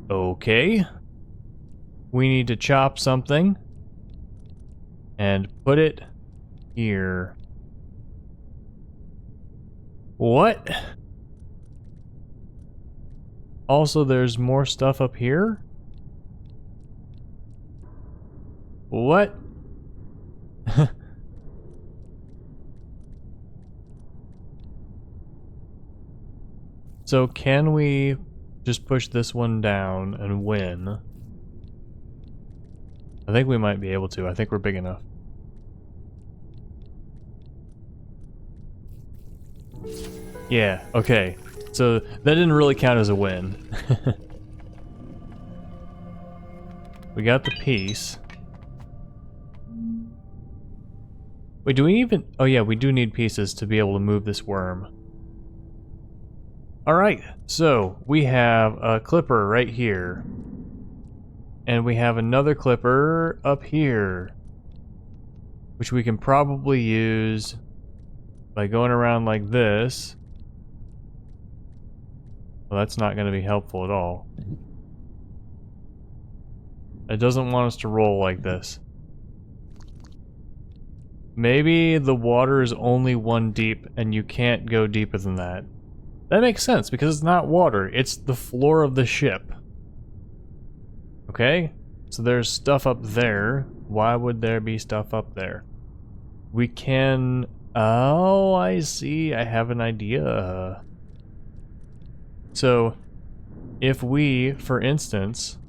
Okay. We need to chop something and put it here. What? Also, there's more stuff up here? What? So can we just push this one down and win? I think we might be able to. I think we're big enough. Yeah, okay. So that didn't really count as a win. We got the piece. Wait, do we even... Oh yeah, we do need pieces to be able to move this worm. Alright, so we have a clipper right here. And we have another clipper up here. Which we can probably use by going around like this. Well, that's not going to be helpful at all. It doesn't want us to roll like this. Maybe the water is only 1 deep and you can't go deeper than that. That makes sense because it's not water, it's the floor of the ship. Okay? So there's stuff up there. Why would there be stuff up there? We can... Oh, I see. I have an idea. So, if we, for instance,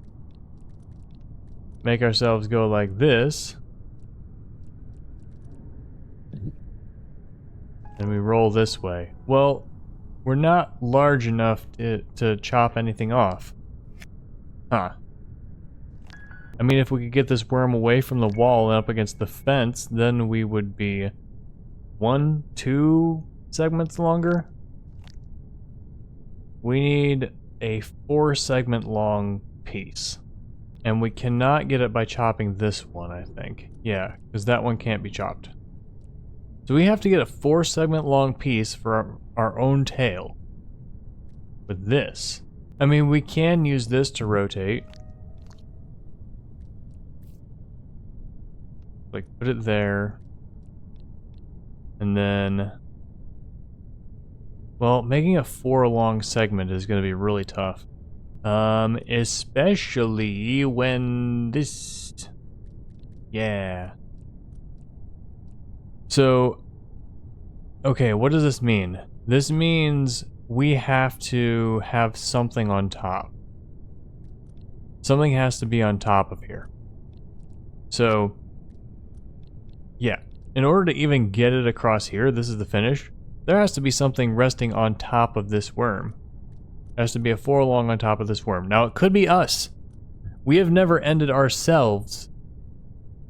make ourselves go like this, and we roll this way. Well, we're not large enough to chop anything off. Huh. I mean, if we could get this worm away from the wall and up against the fence, then we would be 1, 2 segments longer. We need a 4 segment long piece. And we cannot get it by chopping this one, I think. Yeah, because that one can't be chopped. So we have to get a 4 segment long piece for our own tail. With this. I mean, we can use this to rotate. Like, put it there. And then... Well, making a 4 long segment is going to be really tough. Especially when this... Yeah. So... Okay, what does this mean? This means we have to have something on top. Something has to be on top of here. So... Yeah. In order to even get it across here, this is the finish. There has to be something resting on top of this worm. There has to be a 4 long on top of this worm. Now, it could be us. We have never ended ourselves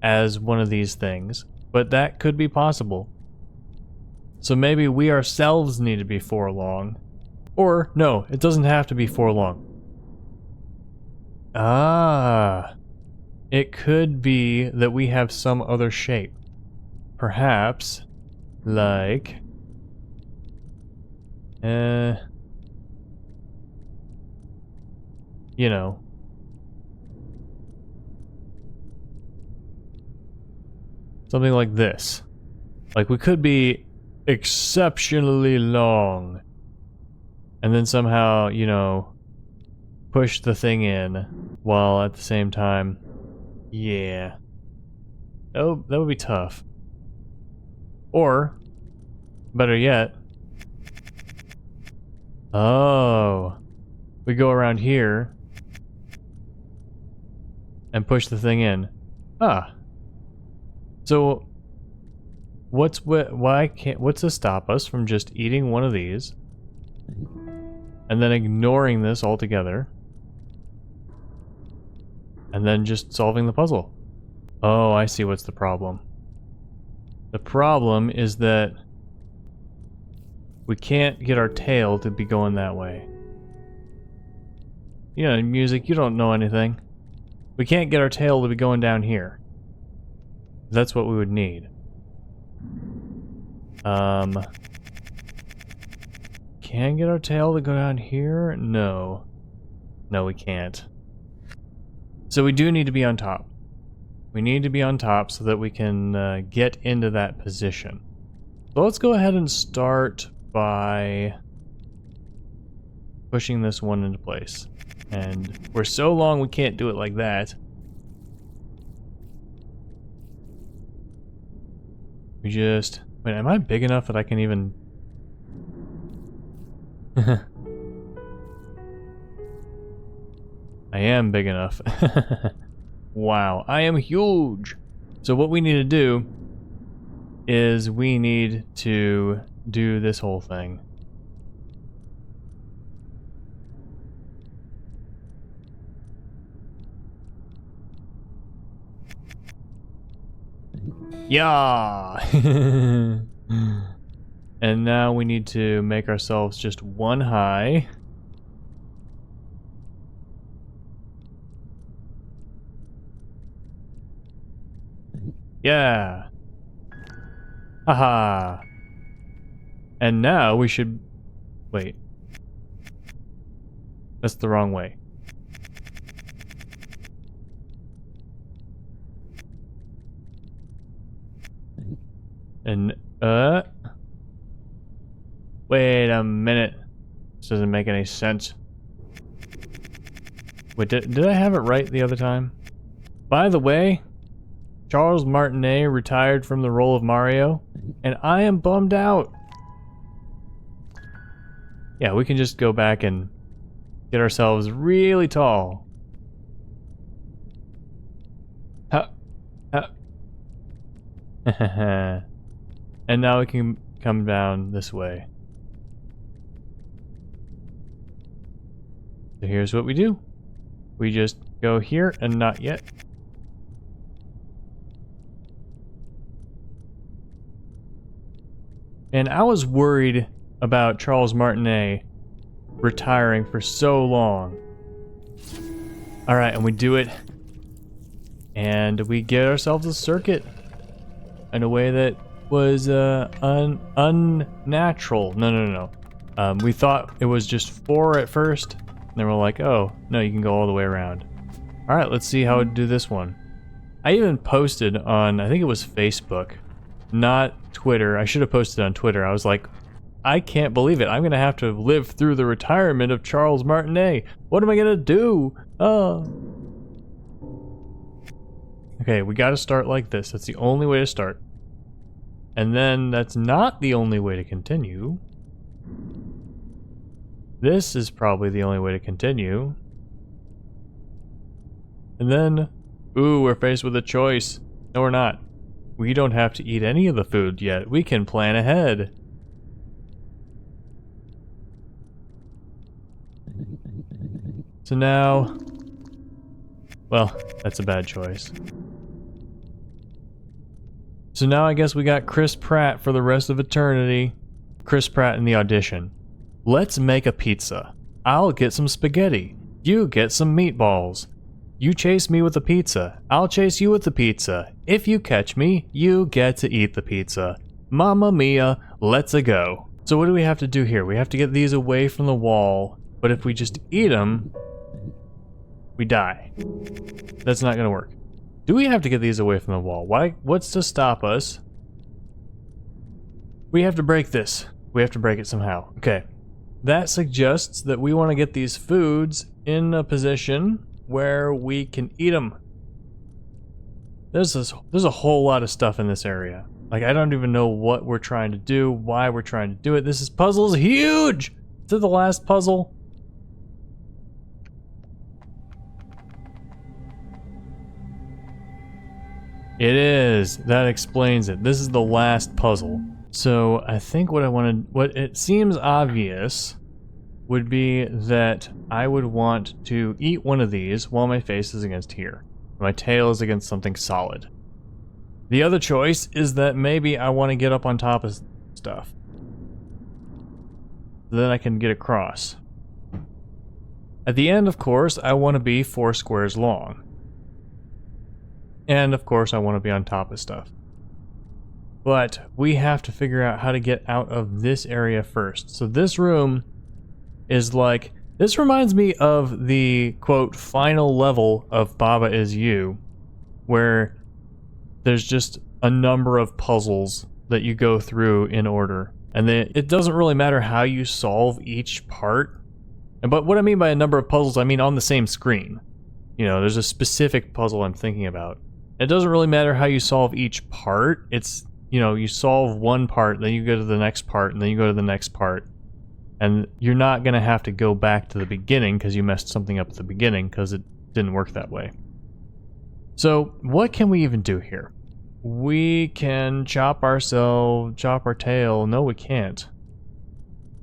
as one of these things, but that could be possible. So maybe we ourselves need to be 4 long. Or, no, it doesn't have to be 4 long. Ah. It could be that we have some other shape. Perhaps, like... you know. Something like this. Like, we could be exceptionally long. And then somehow, you know, push the thing in while at the same time... Yeah. Oh, that would be tough. Or, better yet... Oh. We go around here and push the thing in. Ah. So what's to stop us from just eating one of these and then ignoring this altogether and then just solving the puzzle? Oh, I see what's the problem. The problem is that we can't get our tail to be going that way. You know, music, you don't know anything. We can't get our tail to be going down here. That's what we would need. Can get our tail to go down here? No. No, we can't. So we do need to be on top. We need to be on top so that we can get into that position. So let's go ahead and start by pushing this one into place. And we're so long we can't do it like that. We just... Wait, am I big enough that I can even... I am big enough. Wow, I am huge! So what we need to do is we need to do this whole thing. Yeah! And now we need to make ourselves just one high. Yeah! Haha! And now we should... Wait. That's the wrong way. And, wait a minute. This doesn't make any sense. Wait, did I have it right the other time? By the way, Charles Martinet retired from the role of Mario, and I am bummed out. Yeah, we can just go back and get ourselves really tall. And now we can come down this way. So here's what we do. We just go here and not yet. And I was worried about Charles Martinet retiring for so long. Alright, and we do it. And we get ourselves a circuit in a way that was unnatural. No. We thought it was just 4 at first, and then we're like, oh, no, you can go all the way around. Alright, let's see how to do this one. I even posted on, I think it was Facebook, not Twitter. I should have posted on Twitter. I was like, I can't believe it. I'm going to have to live through the retirement of Charles Martinet. What am I going to do? Oh. Okay, we got to start like this. That's the only way to start. And then that's not the only way to continue. This is probably the only way to continue. And then, ooh, we're faced with a choice. No, we're not. We don't have to eat any of the food yet. We can plan ahead. So now, well, that's a bad choice. So now I guess we got Chris Pratt for the rest of eternity. Chris Pratt in the audition. Let's make a pizza. I'll get some spaghetti. You get some meatballs. You chase me with the pizza. I'll chase you with the pizza. If you catch me, you get to eat the pizza. Mamma mia, let's-a go. So what do we have to do here? We have to get these away from the wall, but if we just eat them, we die. That's not gonna work. Do we have to get these away from the wall? Why? What's to stop us? We have to break this. We have to break it somehow. Okay. That suggests that we want to get these foods in a position where we can eat them. There's a whole lot of stuff in this area. Like, I don't even know what we're trying to do, why we're trying to do it. This puzzle's huge! Is it the last puzzle? It is. That explains it. This is the last puzzle. So I think what it seems obvious would be that I would want to eat one of these while my face is against here. My tail is against something solid. The other choice is that maybe I want to get up on top of stuff. Then I can get across. At the end, of course, I want to be 4 squares long. And of course, I want to be on top of stuff. But we have to figure out how to get out of this area first. So this room is like This reminds me of the, quote, final level of Baba Is You, where there's just a number of puzzles that you go through in order. And then it doesn't really matter how you solve each part. But what I mean by a number of puzzles, I mean on the same screen. You know, there's a specific puzzle I'm thinking about. It doesn't really matter how you solve each part. It's, you know, you solve one part, then you go to the next part, and then you go to the next part. And you're not going to have to go back to the beginning because you messed something up at the beginning because it didn't work that way. So what can we even do here? We can chop our tail. No, we can't.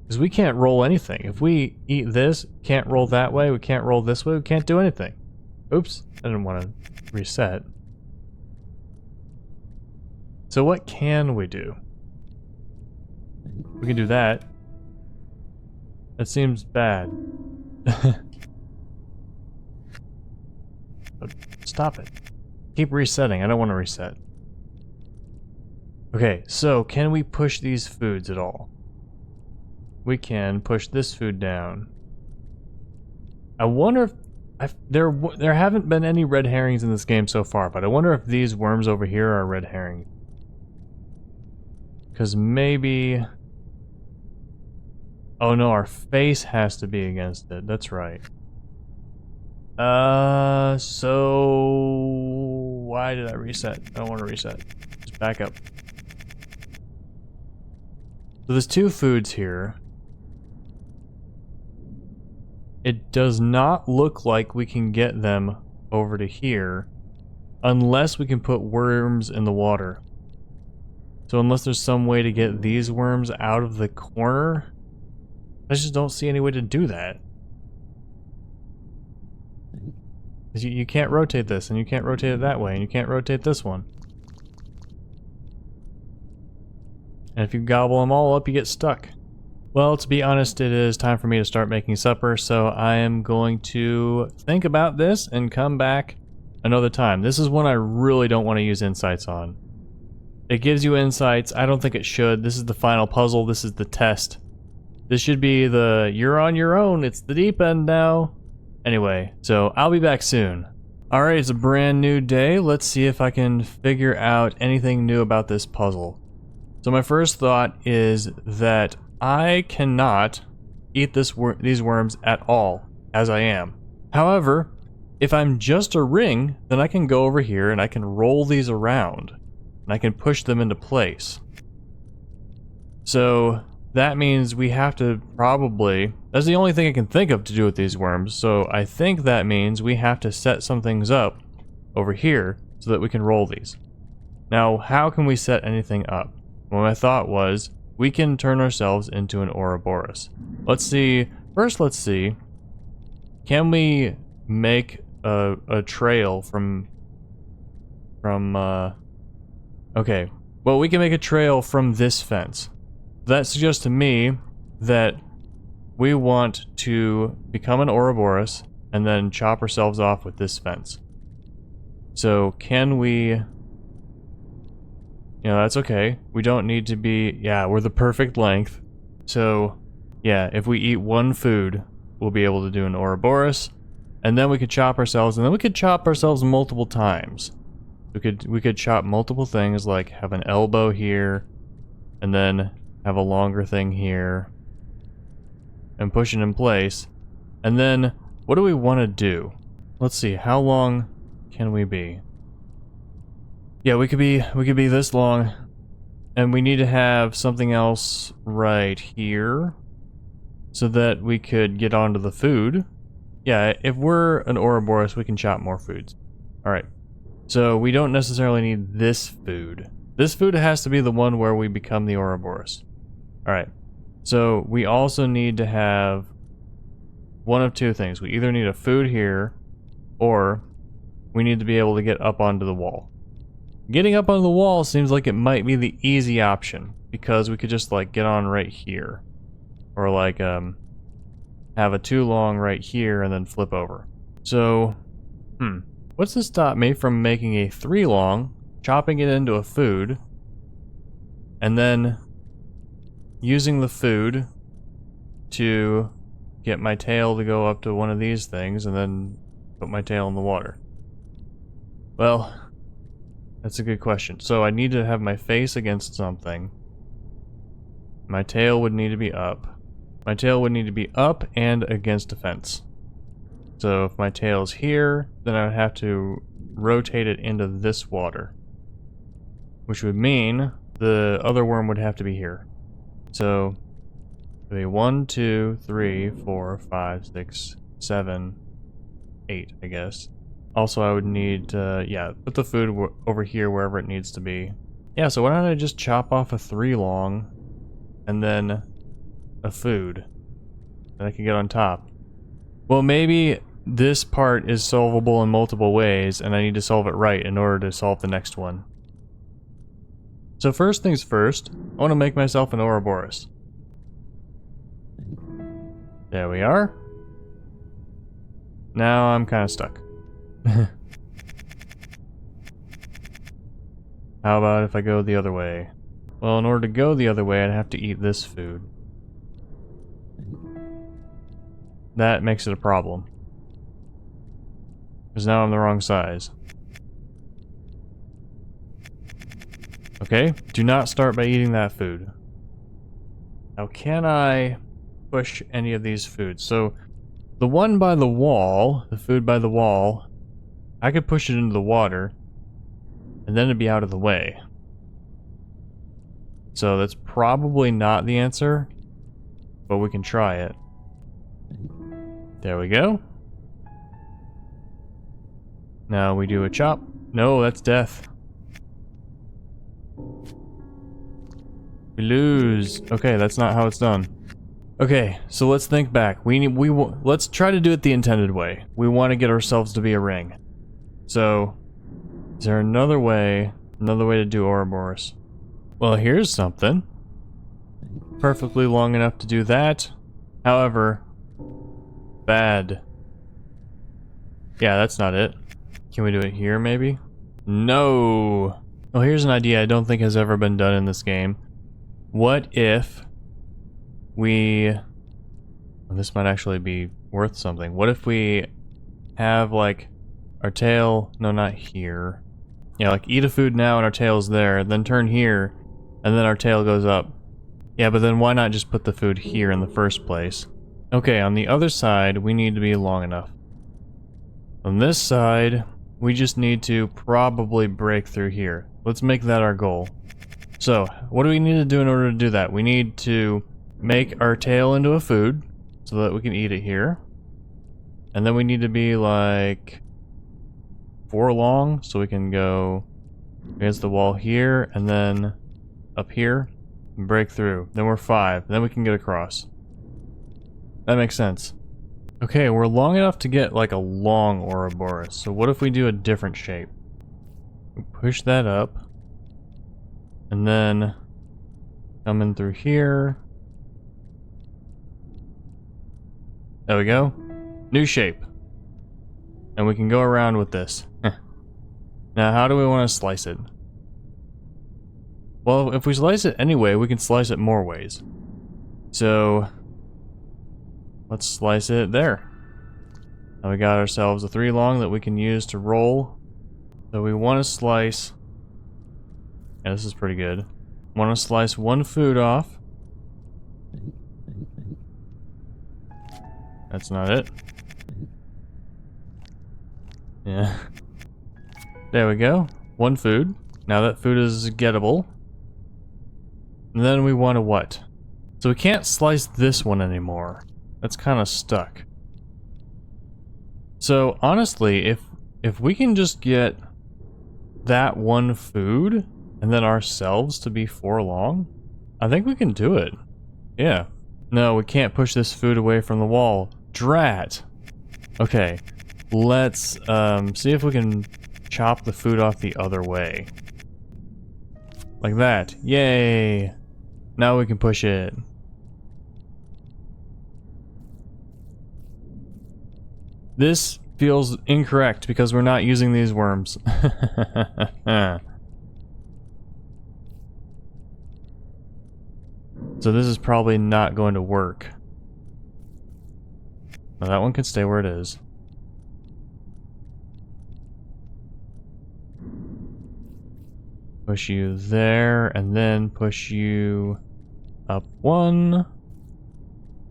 Because we can't roll anything. If we eat this, can't roll that way, we can't roll this way, we can't do anything. Oops, I didn't want to reset. So what can we do? We can do that. That seems bad. Stop it. Keep resetting. I don't want to reset. Okay, so can we push these foods at all? We can push this food down. I wonder if there haven't been any red herrings in this game so far, but I wonder if these worms over here are red herrings. Because maybe... Oh no, our face has to be against it. That's right. So... Why did I reset? I don't want to reset. Just back up. So there's two foods here. It does not look like we can get them over to here unless we can put worms in the water. So unless there's some way to get these worms out of the corner, I just don't see any way to do that. You can't rotate this, and you can't rotate it that way, and you can't rotate this one. And if you gobble them all up, you get stuck. Well, to be honest, it is time for me to start making supper, so I am going to think about this and come back another time. This is one I really don't want to use insights on. It gives you insights. I don't think it should. This is the final puzzle. This is the test. This should be the you're on your own. It's the deep end now. Anyway, so I'll be back soon. Alright, it's a brand new day. Let's see if I can figure out anything new about this puzzle. So my first thought is that I cannot eat these worms at all, as I am. However, if I'm just a ring, then I can go over here and I can roll these around. And I can push them into place. So that means we have to probably... That's the only thing I can think of to do with these worms. So I think that means we have to set some things up over here so that we can roll these. Now, how can we set anything up? Well, my thought was we can turn ourselves into an Ouroboros. Let's see. First, let's see. Can we make a trail from okay, well, we can make a trail from this fence. That suggests to me that we want to become an Ouroboros and then chop ourselves off with this fence. So can we... You know, that's okay. We don't need to be... Yeah, we're the perfect length. So, yeah, if we eat one food, we'll be able to do an Ouroboros. And then we could chop ourselves, and then we could chop ourselves multiple times. We could chop multiple things, like have an elbow here, and then have a longer thing here, and push it in place. And then, what do we want to do? Let's see, how long can we be? Yeah, we could be this long, and we need to have something else right here, so that we could get onto the food. Yeah, if we're an Ouroboros, we can chop more foods. Alright. So we don't necessarily need this food. This food has to be the one where we become the Ouroboros. Alright. So we also need to have one of two things. We either need a food here, or we need to be able to get up onto the wall. Getting up onto the wall seems like it might be the easy option, because we could just like get on right here. Or like have a 2 long right here and then flip over. So, what's to stop me from making a 3 long, chopping it into a food, and then using the food to get my tail to go up to one of these things and then put my tail in the water? Well, that's a good question. So I need to have my face against something. My tail would need to be up. My tail would need to be up and against a fence. So if my tail's here, then I would have to rotate it into this water. Which would mean the other worm would have to be here. So, it would be 1, 2, 3, 4, 5, 6, 7, 8, I guess. Also, I would need to, yeah, put the food over here wherever it needs to be. Yeah, so why don't I just chop off a 3 long, and then a food that I can get on top. Well, maybe this part is solvable in multiple ways, and I need to solve it right in order to solve the next one. So first things first, I want to make myself an Ouroboros. There we are. Now I'm kind of stuck. How about if I go the other way? Well, in order to go the other way, I'd have to eat this food. That makes it a problem. Because now I'm the wrong size. Okay, do not start by eating that food. Now, can I push any of these foods? So, the one by the wall, the food by the wall, I could push it into the water, and then it'd be out of the way. So that's probably not the answer, but we can try it. There we go. Now we do a chop. No, that's death. We lose. Okay, that's not how it's done. Okay, so let's think back. Let's try to do it the intended way. We want to get ourselves to be a ring. So, is there another way to do Ouroboros? Well, here's something. Perfectly long enough to do that. However, bad. Yeah, that's not it. Can we do it here, maybe? No! Oh, here's an idea I don't think has ever been done in this game. What if we... Well, this might actually be worth something. What if we have, like, our tail... No, not here. Yeah, like, eat a food now and our tail's there, then turn here, and then our tail goes up. Yeah, but then why not just put the food here in the first place? Okay, on the other side, we need to be long enough. On this side, we just need to probably break through here. Let's make that our goal. So, what do we need to do in order to do that? We need to make our tail into a food, so that we can eat it here. And then we need to be like 4 long, so we can go against the wall here, and then up here, and break through. Then we're 5, then we can get across. That makes sense. Okay, we're long enough to get like a long Ouroboros, so what if we do a different shape? We push that up, and then come in through here. There we go. New shape. And we can go around with this. Now, how do we want to slice it? Well, if we slice it anyway, we can slice it more ways. So, let's slice it there. Now we got ourselves a 3 long that we can use to roll. So we want to slice... Yeah, this is pretty good. Want to slice 1 food off. That's not it. Yeah. There we go. 1 food. Now that food is gettable. And then we want to what? So we can't slice this one anymore. That's kind of stuck. So honestly, if we can just get that 1 food and then ourselves to be 4 long, I think we can do it. Yeah. No, we can't push this food away from the wall. Drat. Okay. Let's see if we can chop the food off the other way. Like that. Yay! Now we can push it. This feels incorrect because we're not using these worms. So this is probably not going to work. Now that one can stay where it is. Push you there, and then push you up one.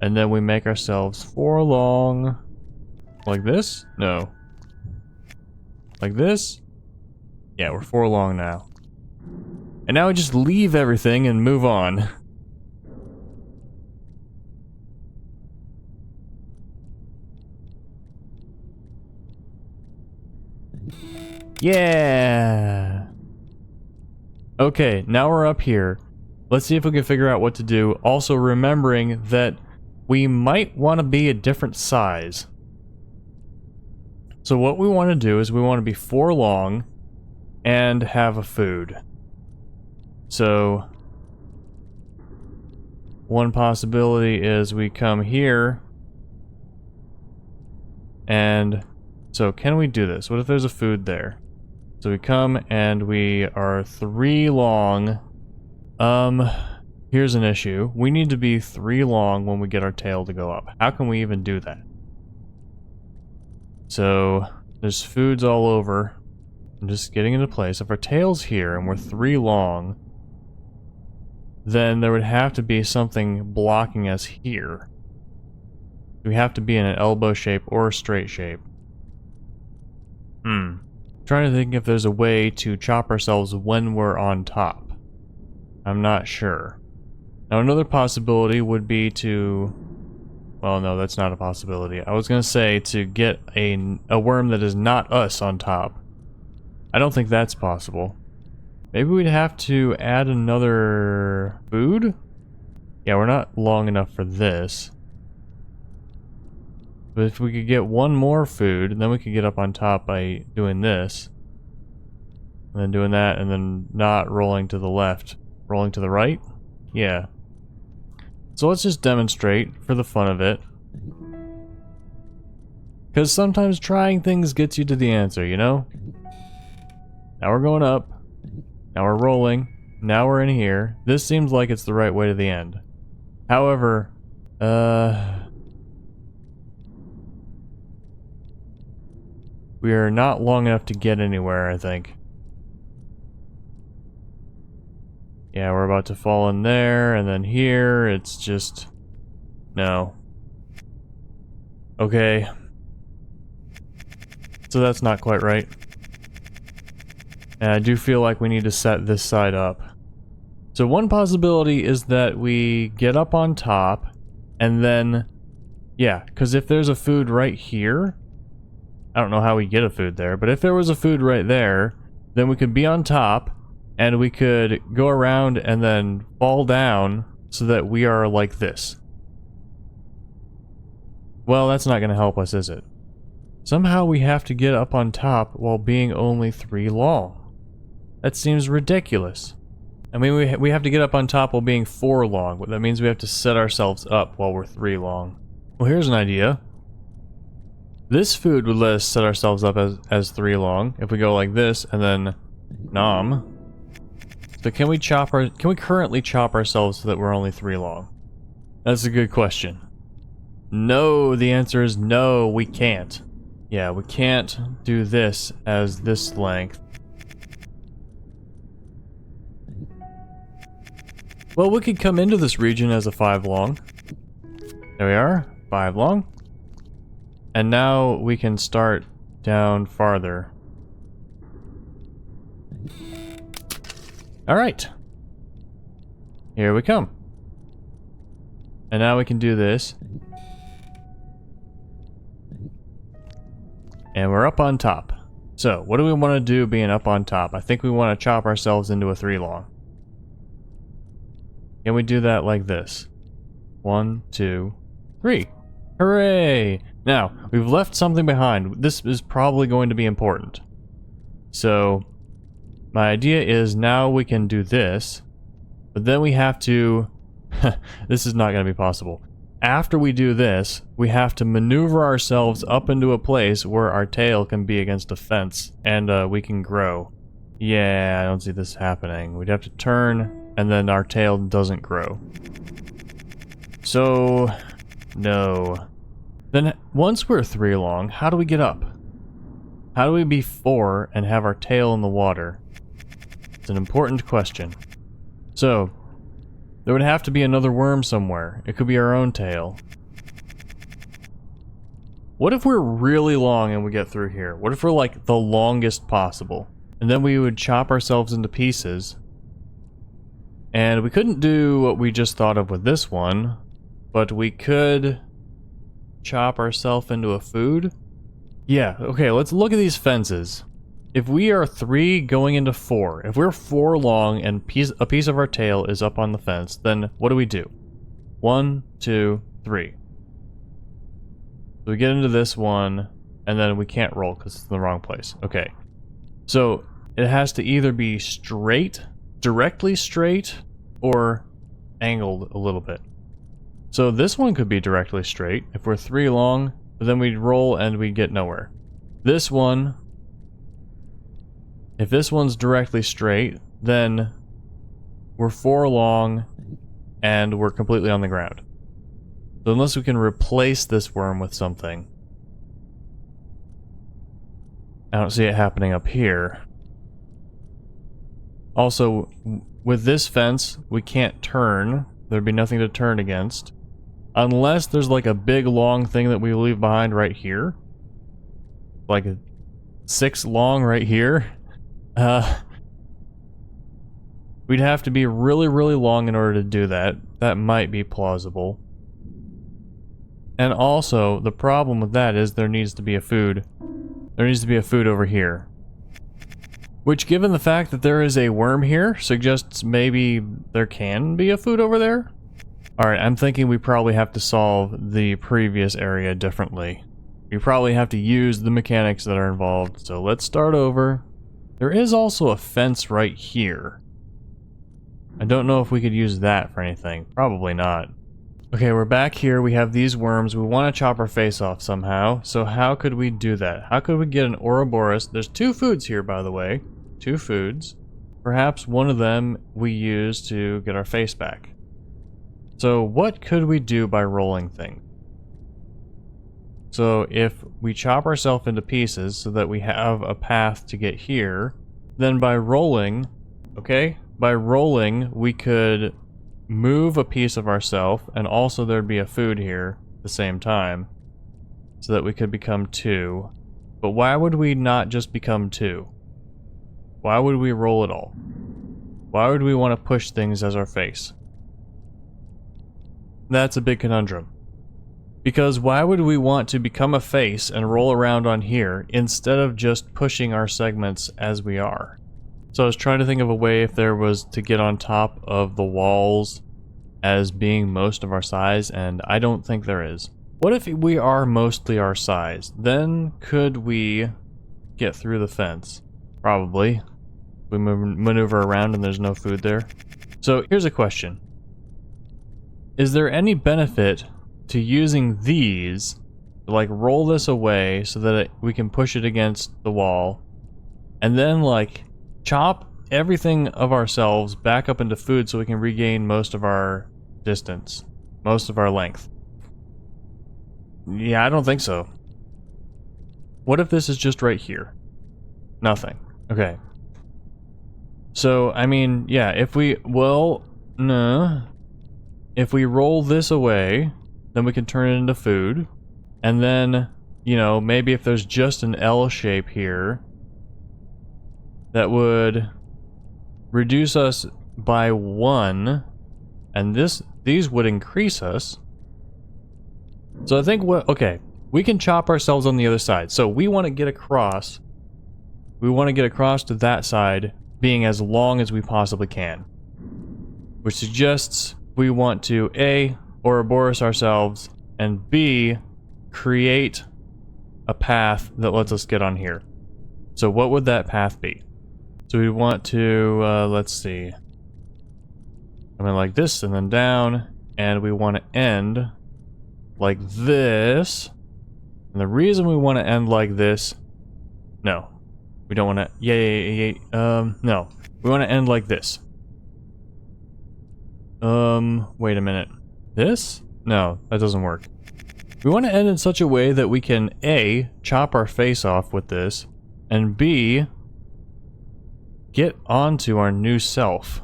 And then we make ourselves 4 long. Like this? No. Like this? Yeah, we're 4 long now. And now we just leave everything and move on. Yeah! Okay, now we're up here. Let's see if we can figure out what to do. Also remembering that we might want to be a different size. So what we want to do is we want to be 4 long and have a food. So one possibility is we come here and so can we do this? What if there's a food there? So we come and we are 3 long. Here's an issue. We need to be 3 long when we get our tail to go up. How can we even do that? So there's foods all over. I'm just getting into place. If our tail's here and we're 3 long, then there would have to be something blocking us here. We have to be in an elbow shape or a straight shape. Trying to think if there's a way to chop ourselves when we're on top. I'm not sure. Now another possibility would be to... Well, no, that's not a possibility. I was going to say to get a worm that is not us on top. I don't think that's possible. Maybe we'd have to add another food? Yeah, we're not long enough for this. But if we could get one more food, then we could get up on top by doing this. And then doing that, and then not rolling to the left. Rolling to the right? Yeah. So let's just demonstrate for the fun of it. Because sometimes trying things gets you to the answer, you know? Now we're going up. Now we're rolling. Now we're in here. This seems like it's the right way to the end. However, we are not long enough to get anywhere, I think. Yeah, we're about to fall in there, and then here, it's just... No. Okay. So that's not quite right. And I do feel like we need to set this side up. So one possibility is that we get up on top, and then... Yeah, because if there's a food right here... I don't know how we get a food there, but if there was a food right there, then we could be on top, and we could go around and then fall down so that we are like this. Well, that's not going to help us, is it? Somehow we have to get up on top while being only 3 long. That seems ridiculous. I mean, we have to get up on top while being 4 long, but that means we have to set ourselves up while we're 3 long. Well, here's an idea. This food would let us set ourselves up as 3 long if we go like this and then nom. So can we currently chop ourselves so that we're only 3 long? That's a good question. No, the answer is no, we can't. Yeah, we can't do this as this length. Well, we could come into this region as a 5 long. There we are, 5 long. And now we can start down farther. Alright. Here we come. And now we can do this. And we're up on top. So, what do we want to do being up on top? I think we want to chop ourselves into a 3 long. Can we do that like this? 1, 2, 3. Hooray! Now, we've left something behind. This is probably going to be important. So, my idea is now we can do this, but then we have to... This is not going to be possible. After we do this, we have to maneuver ourselves up into a place where our tail can be against a fence, and we can grow. Yeah, I don't see this happening. We'd have to turn, and then our tail doesn't grow. So, no. Then once we're 3 long, how do we get up? How do we be 4 and have our tail in the water? It's an important question. So, there would have to be another worm somewhere. It could be our own tail. What if we're really long and we get through here? What if we're like the longest possible? And then we would chop ourselves into pieces. And we couldn't do what we just thought of with this one, but we could chop ourselves into a food. Yeah, okay, let's look at these fences. If we are 3 going into 4, if we're 4 long and a piece of our tail is up on the fence, then what do? 1, 2, 3. So we get into this one, and then we can't roll because it's in the wrong place. Okay. So it has to either be straight, directly straight, or angled a little bit. So this one could be directly straight if we're 3 long, but then we'd roll and we'd get nowhere. This one, if this one's directly straight, then we're 4 long and we're completely on the ground. So unless we can replace this worm with something. I don't see it happening up here. Also, with this fence, we can't turn. There'd be nothing to turn against. Unless there's like a big long thing that we leave behind right here. Like a 6 long right here. We'd have to be really, really long in order to do that. That might be plausible. And also, the problem with that is there needs to be a food. There needs to be a food over here. Which, given the fact that there is a worm here, suggests maybe there can be a food over there? Alright, I'm thinking we probably have to solve the previous area differently. We probably have to use the mechanics that are involved, so let's start over. There is also a fence right here. I don't know if we could use that for anything. Probably not. Okay, we're back here. We have these worms. We want to chop our face off somehow. So how could we do that? How could we get an Ouroboros? There's 2 foods here, by the way. 2 foods. Perhaps one of them we use to get our face back. So what could we do by rolling things? So if we chop ourselves into pieces so that we have a path to get here, then by rolling, okay, by rolling we could move a piece of ourselves, and also there'd be a food here at the same time, so that we could become 2. But why would we not just become 2? Why would we roll at all? Why would we want to push things as our face? That's a big conundrum. Because why would we want to become a face and roll around on here instead of just pushing our segments as we are? So I was trying to think of a way if there was to get on top of the walls as being most of our size, and I don't think there is. What if we are mostly our size? Then could we get through the fence? Probably. We maneuver around and there's no food there. So here's a question. Is there any benefit to using these to like roll this away so that we can push it against the wall and then like chop everything of ourselves back up into food so we can regain most of our distance, most of our length? Yeah, I don't think so. What if this is just right here? Nothing. Okay. So, I mean, yeah, if we, well, no. If we roll this away, then we can turn it into food. And then, you know, maybe if there's just an L shape here, that would reduce us by 1, and these would increase us. So I think okay, we can chop ourselves on the other side. So we want to get across. We want to get across to that side, being as long as we possibly can. Which suggests we want to A, Ouroboros ourselves, and B, create a path that lets us get on here. So what would that path be? So we want to, let's see. Come in like this and then down, and we want to end like this. And the reason we want to end like this, no, we don't want to, no, we want to end like this. Wait a minute. This? No, that doesn't work. We want to end in such a way that we can A, chop our face off with this, and B, get onto our new self.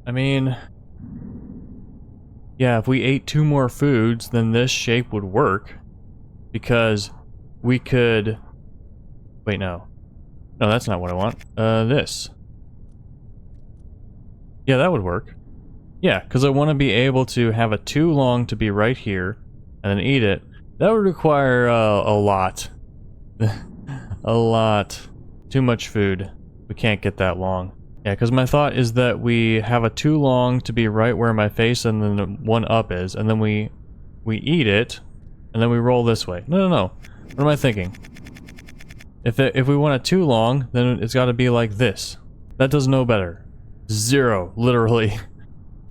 I mean, yeah, if we ate 2 more foods, then this shape would work. Because we could... Wait, no. No, that's not what I want. This. Yeah, that would work. Yeah, because I want to be able to have a too long to be right here, and then eat it. That would require a lot. A lot. Too much food. We can't get that long. Yeah, because my thought is that we have a too long to be right where my face and then the one up is, and then we eat it, and then we roll this way. No, no, no. What am I thinking? If we want it too long, then it's got to be like this. That does no better. 0, literally.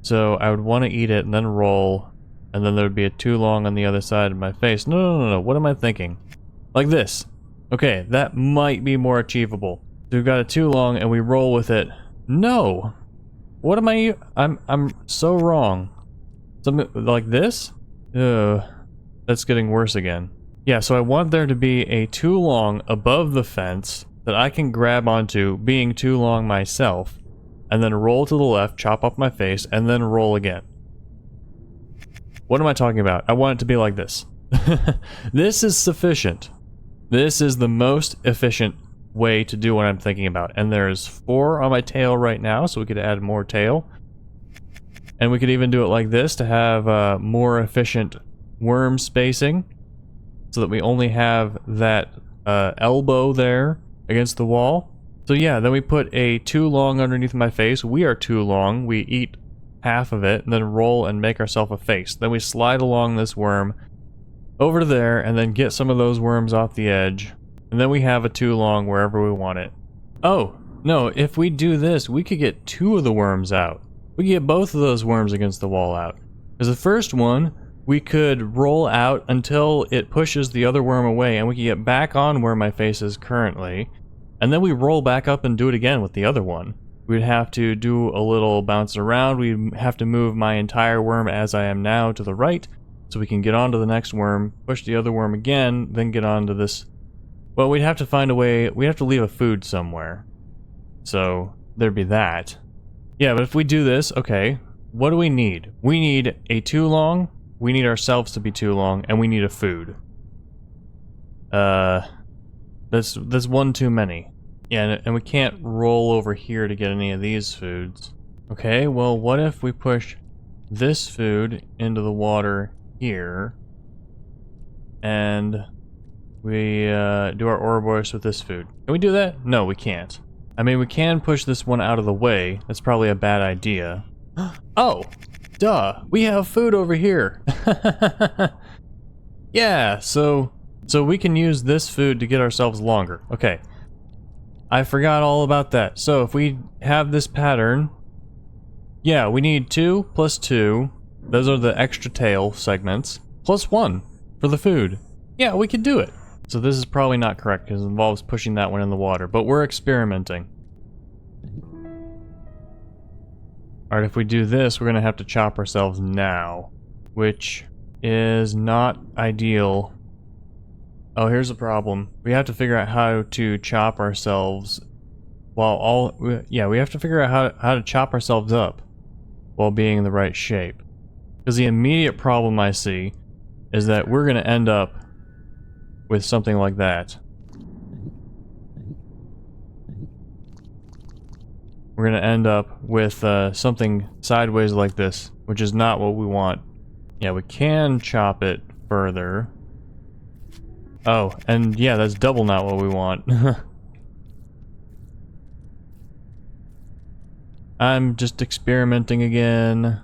So I would want to eat it and then roll, and then there would be a too long on the other side of my face. No, no, no, no. What am I thinking? Like this. Okay, that might be more achievable. So we've got it too long, and we roll with it. No. What am I? I'm so wrong. Something like this? Ugh. That's getting worse again. Yeah, so I want there to be a too long above the fence that I can grab onto, being too long myself, and then roll to the left, chop off my face, and then roll again. What am I talking about? I want it to be like this. This is sufficient. This is the most efficient way to do what I'm thinking about. And there's 4 on my tail right now, so we could add more tail. And we could even do it like this to have more efficient worm spacing, so that we only have that elbow there against the wall. So yeah, then we put a too long underneath my face. We are too long. We eat half of it and then roll and make ourselves a face. Then we slide along this worm over to there and then get some of those worms off the edge. And then we have a too long wherever we want it. Oh, no, if we do this, we could get 2 of the worms out. We could get both of those worms against the wall out. Because the first one, we could roll out until it pushes the other worm away, and we can get back on where my face is currently, and then we roll back up and do it again with the other one. We'd have to do a little bounce around. We'd have to move my entire worm as I am now to the right, so we can get onto the next worm, push the other worm again, then get onto this. Well, we'd have to find a way. We'd have to leave a food somewhere. So there'd be that. Yeah, but if we do this, okay, what do we need? We need a too long. We need ourselves to be too long, and we need a food. That's 1 too many. Yeah, and we can't roll over here to get any of these foods. Okay, well, what if we push this food into the water here, and we do our Ouroboros with this food? Can we do that? No, we can't. I mean, we can push this one out of the way. That's probably a bad idea. Oh! Duh, we have food over here. Yeah, so we can use this food to get ourselves longer. Okay. I forgot all about that. So if we have this pattern, yeah, we need 2 plus 2. Those are the extra tail segments. Plus 1 for the food. Yeah, we can do it. So this is probably not correct because it involves pushing that one in the water, but we're experimenting. Alright, if we do this, we're going to have to chop ourselves now, which is not ideal. Oh, here's a problem. We have to figure out how to chop ourselves while we have to figure out how to chop ourselves up while being in the right shape. Because the immediate problem I see is that we're going to end up with something like that. We're going to end up with something sideways like this, which is not what we want. Yeah, we can chop it further. Oh, and yeah, that's double not what we want. I'm just experimenting again.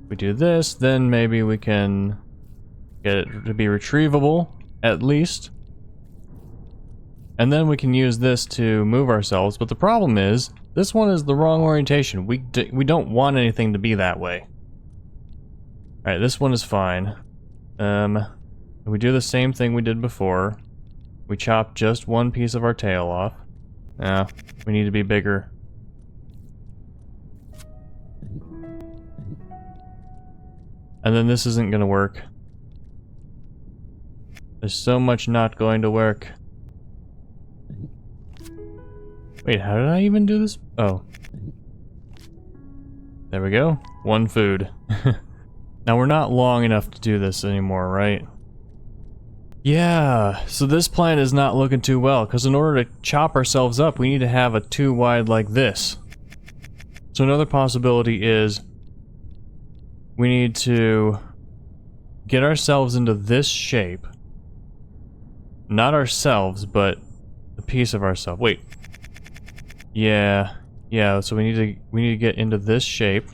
If we do this, then maybe we can get it to be retrievable, at least. And then we can use this to move ourselves, but the problem is, this one is the wrong orientation. We don't want anything to be that way. Alright, this one is fine. We do the same thing we did before. We chop just 1 piece of our tail off. Yeah, we need to be bigger. And then this isn't gonna work. There's so much not going to work. Wait, how did I even do this? Oh. There we go. One food. Now we're not long enough to do this anymore, right? Yeah, so this plan is not looking too well, because in order to chop ourselves up, we need to have a 2 wide like this. So another possibility is we need to get ourselves into this shape. Not ourselves, but a piece of ourselves. Wait. Yeah, so we need to get into this shape.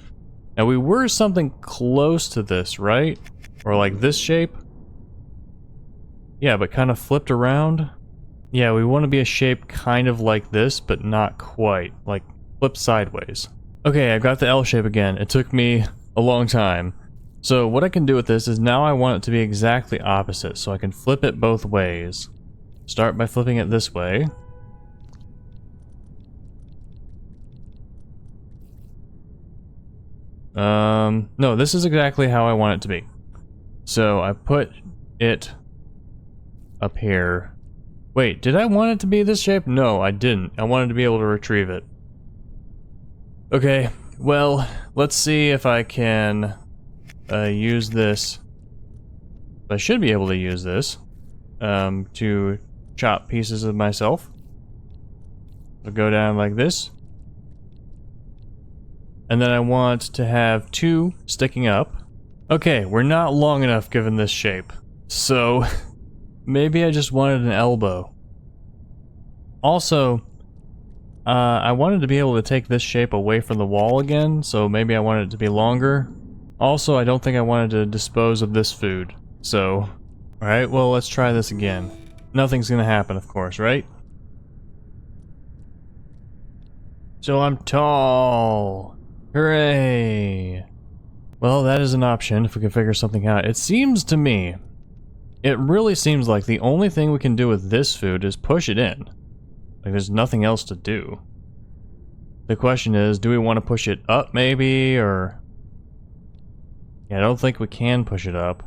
Now we were something close to this, right? Or like this shape? Yeah, but kind of flipped around. Yeah, we want to be a shape kind of like this, but not quite. Like, flip sideways. Okay, I got the L shape again. It took me a long time. So what I can do with this is now I want it to be exactly opposite, so I can flip it both ways. Start by flipping it this way. No, this is exactly how I want it to be. So I put it up here. Wait, did I want it to be this shape? No, I didn't. I wanted to be able to retrieve it. Okay, well, let's see if I can use this. I should be able to use this to chop pieces of myself. So go down like this. And then I want to have 2 sticking up. Okay, we're not long enough given this shape. So, maybe I just wanted an elbow. Also, I wanted to be able to take this shape away from the wall again, so maybe I wanted it to be longer. Also, I don't think I wanted to dispose of this food, so... Alright, well, let's try this again. Nothing's gonna happen, of course, right? So I'm tall! Hooray! Well, that is an option if we can figure something out. It seems to me, it really seems like the only thing we can do with this food is push it in. Like, there's nothing else to do. The question is, do we want to push it up maybe, or... Yeah, I don't think we can push it up.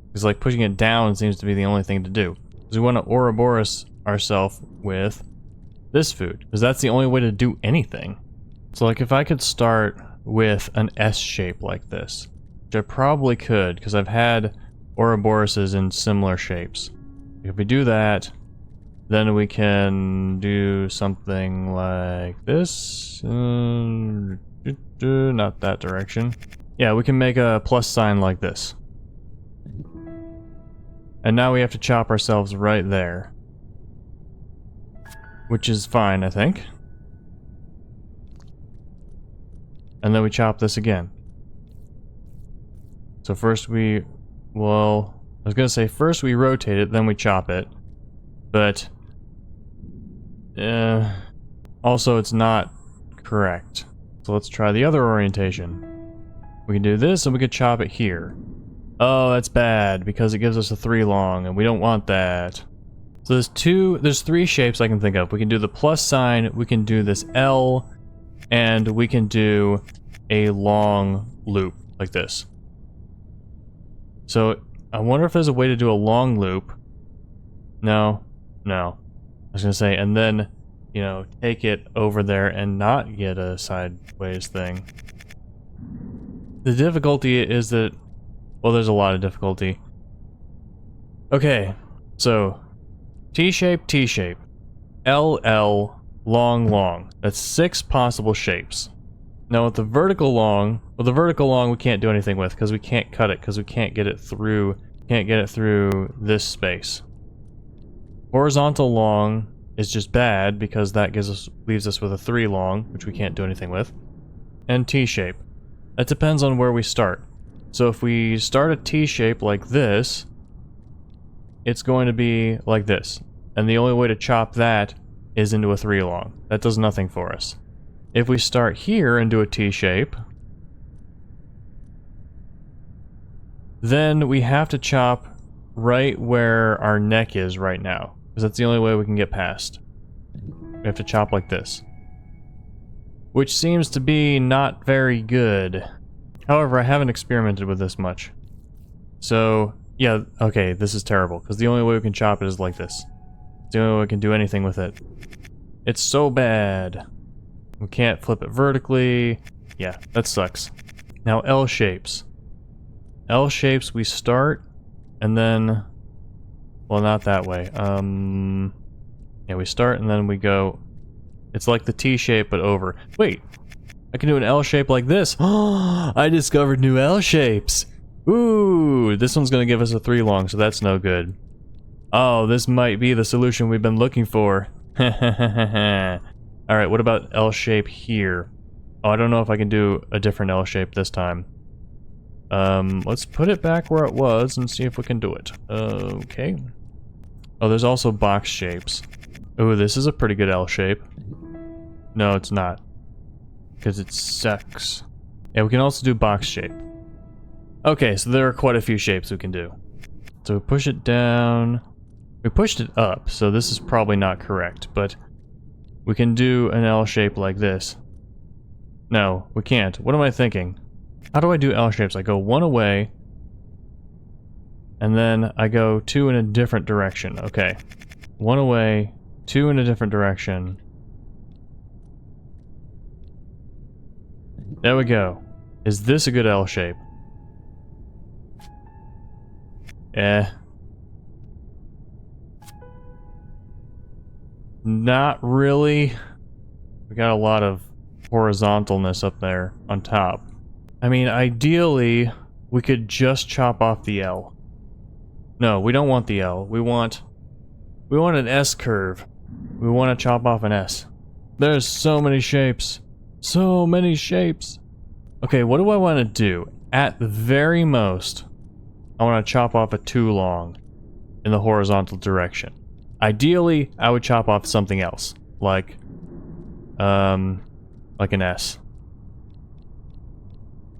Because, like, pushing it down seems to be the only thing to do. Because we want to Ouroboros ourselves with this food. Because that's the only way to do anything. So, like, if I could start with an S shape like this, which I probably could, because I've had Ouroboroses in similar shapes. If we do that, then we can do something like this. Not that direction. Yeah, we can make a plus sign like this. And now we have to chop ourselves right there. Which is fine, I think. And then we chop this again. So first we... Well, I was gonna say first we rotate it, then we chop it. But... also, it's not correct. So let's try the other orientation. We can do this, and we could chop it here. Oh, that's bad, because it gives us a 3 long, and we don't want that. So there's 3 shapes I can think of. We can do the plus sign, we can do this L, and we can do a long loop, like this. So, I wonder if there's a way to do a long loop. No. I was gonna say, and then, you know, take it over there and not get a sideways thing. The difficulty is that, well, there's a lot of difficulty. Okay, so, T-shape, T-shape, LL, long. That's 6 possible shapes. Now with the vertical long, we can't do anything with, because we can't cut it, because we can't get it through, this space. Horizontal long is just bad, because that leaves us with a 3 long, which we can't do anything with. And T-shape. That depends on where we start. So if we start a T-shape like this, it's going to be like this. And the only way to chop that is into a 3 long. That does nothing for us. If we start here and do a T-shape, then we have to chop right where our neck is right now, because that's the only way we can get past. We have to chop like this. Which seems to be not very good. However, I haven't experimented with this much. So, Yeah, okay, this is terrible, because the only way we can chop it is like this. It's the only way we can do anything with it. It's so bad. We can't flip it vertically. Yeah, that sucks. Now L shapes. L shapes, we start, and then... Well, not that way. Yeah, we start, and then we go... It's like the T shape, but over. Wait! I can do an L shape like this! Oh, I discovered new L shapes! Ooh, this one's gonna give us a 3 long, so that's no good. Oh, this might be the solution we've been looking for. Alright, what about L shape here? Oh, I don't know if I can do a different L shape this time. Let's put it back where it was and see if we can do it. Okay. Oh, there's also box shapes. Oh, this is a pretty good L shape. No, it's not. Because it sucks. Yeah, we can also do box shape. Okay, so there are quite a few shapes we can do. So we push it down. We pushed it up, so this is probably not correct, but we can do an L shape like this. No, we can't. What am I thinking? How do I do L shapes? I go 1 away, and then I go 2 in a different direction. Okay. 1 away, 2 in a different direction. There we go. Is this a good L shape? Not really. We got a lot of horizontalness up there on top. I mean, ideally, we could just chop off the L. No, we don't want the L. We want an S curve. We want to chop off an S. There's so many shapes. So many shapes. Okay, what do I want to do? At the very most, I want to chop off a 2 long in the horizontal direction. Ideally, I would chop off something else, like an S.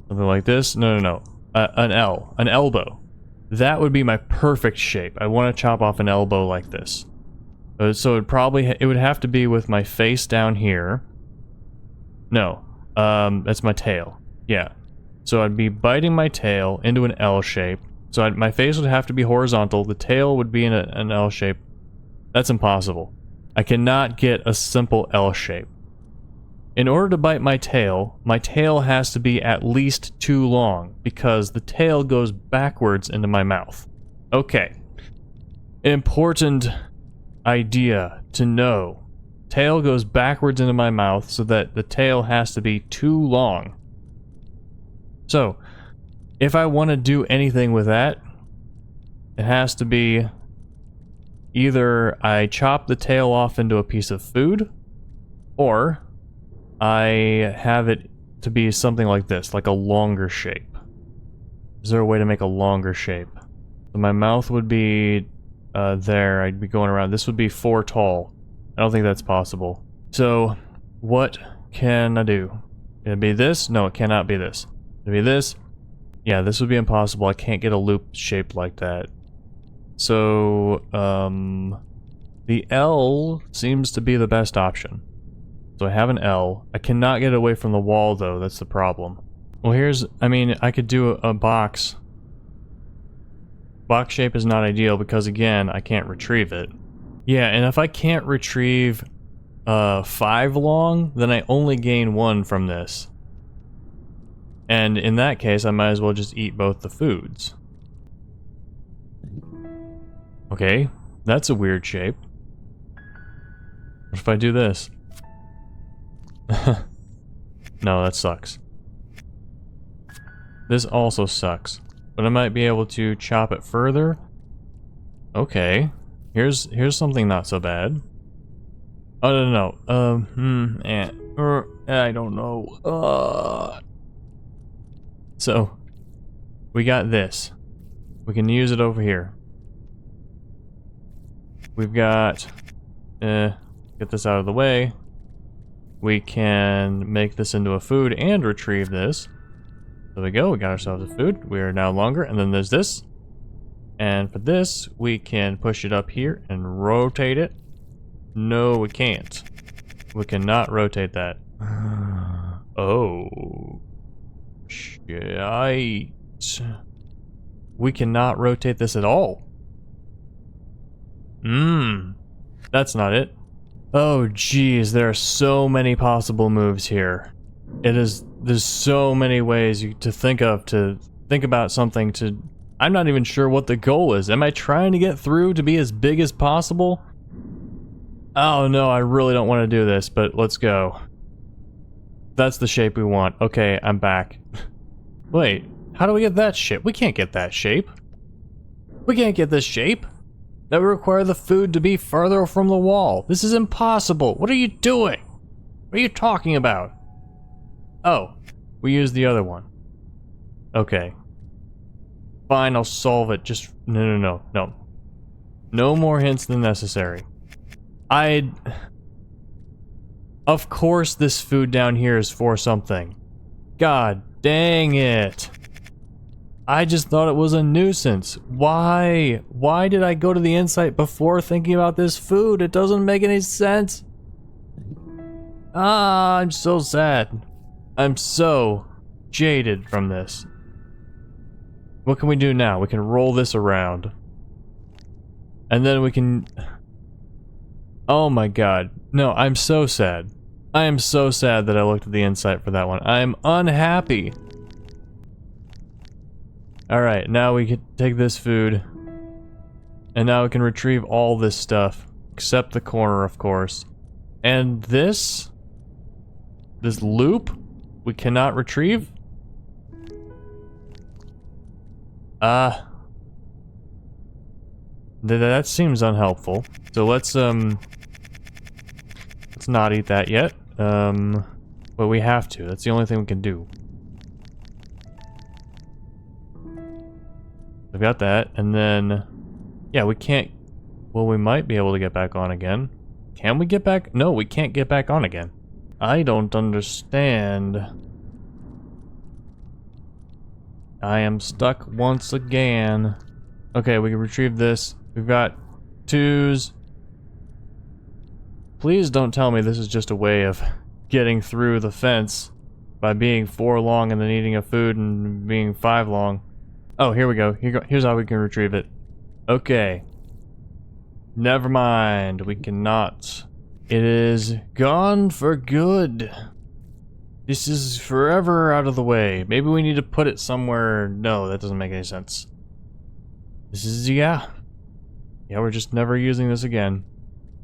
Something like this? No. An L. An elbow. That would be my perfect shape. I want to chop off an elbow like this. So it would have to be with my face down here. No. That's my tail. Yeah. So I'd be biting my tail into an L shape. So my face would have to be horizontal. The tail would be in an L shape. That's impossible. I cannot get a simple L shape. In order to bite my tail has to be at least 2 long, because the tail goes backwards into my mouth. Okay. Important idea to know. Tail goes backwards into my mouth, so that the tail has to be 2 long. So, if I want to do anything with that, it has to be either I chop the tail off into a piece of food, or I have it to be something like this, like a longer shape. Is there a way to make a longer shape? So my mouth would be there, I'd be going around. This would be 4 tall. I don't think that's possible. So, what can I do? Can it be this? No, it cannot be this. Can it be this? Yeah, this would be impossible. I can't get a loop shaped like that. So, the L seems to be the best option. So I have an L. I cannot get away from the wall, though. That's the problem. Well, I could do a box. Box shape is not ideal because, again, I can't retrieve it. Yeah, and if I can't retrieve 5 long, then I only gain 1 from this. And in that case, I might as well just eat both the foods. Okay, that's a weird shape. What if I do this? No, that sucks. This also sucks. But I might be able to chop it further. Okay. Here's something not so bad. Oh, no. I don't know. So, we got this. We can use it over here. We've got... get this out of the way. We can make this into a food and retrieve this. There we go, we got ourselves a food. We are now longer, and then there's this. And for this, we can push it up here and rotate it. No, we can't. We cannot rotate that. Oh. Shite. we cannot rotate this at all. That's not it. Oh geez, there are so many possible moves here. There's so many ways to think about something to... I'm not even sure what the goal is. Am I trying to get through to be as big as possible? Oh no, I really don't want to do this, but let's go. That's the shape we want. Okay, I'm back. Wait, how do we get that shape? We can't get that shape. We can't get this shape. That would require the food to be further from the wall. This is impossible. What are you doing? What are you talking about? Oh, we used the other one. Okay. Fine, I'll solve it. Just... No. No more hints than necessary. Of course this food down here is for something. God dang it. I just thought it was a nuisance. Why? Why did I go to the insight before thinking about this food? It doesn't make any sense. Ah, I'm so sad. I'm so jaded from this. What can we do now? We can roll this around. And then we can... Oh my god. No, I'm so sad. I am so sad that I looked at the insight for that one. I'm unhappy. Alright, now we can take this food. And now we can retrieve all this stuff. Except the corner, of course. And this loop, we cannot retrieve? That seems unhelpful. So let's not eat that yet. But we have to. That's the only thing we can do. We've got that, and then... Yeah, we can't... Well, we might be able to get back on again. Can we get back? No, we can't get back on again. I don't understand. I am stuck once again. Okay, we can retrieve this. We've got 2s. Please don't tell me this is just a way of getting through the fence by being 4 long and then eating a food and being 5 long. Oh, here we go. Here's how we can retrieve it. Okay. Never mind. We cannot. It is gone for good. This is forever out of the way. Maybe we need to put it somewhere. No, that doesn't make any sense. This is, yeah. Yeah, we're just never using this again.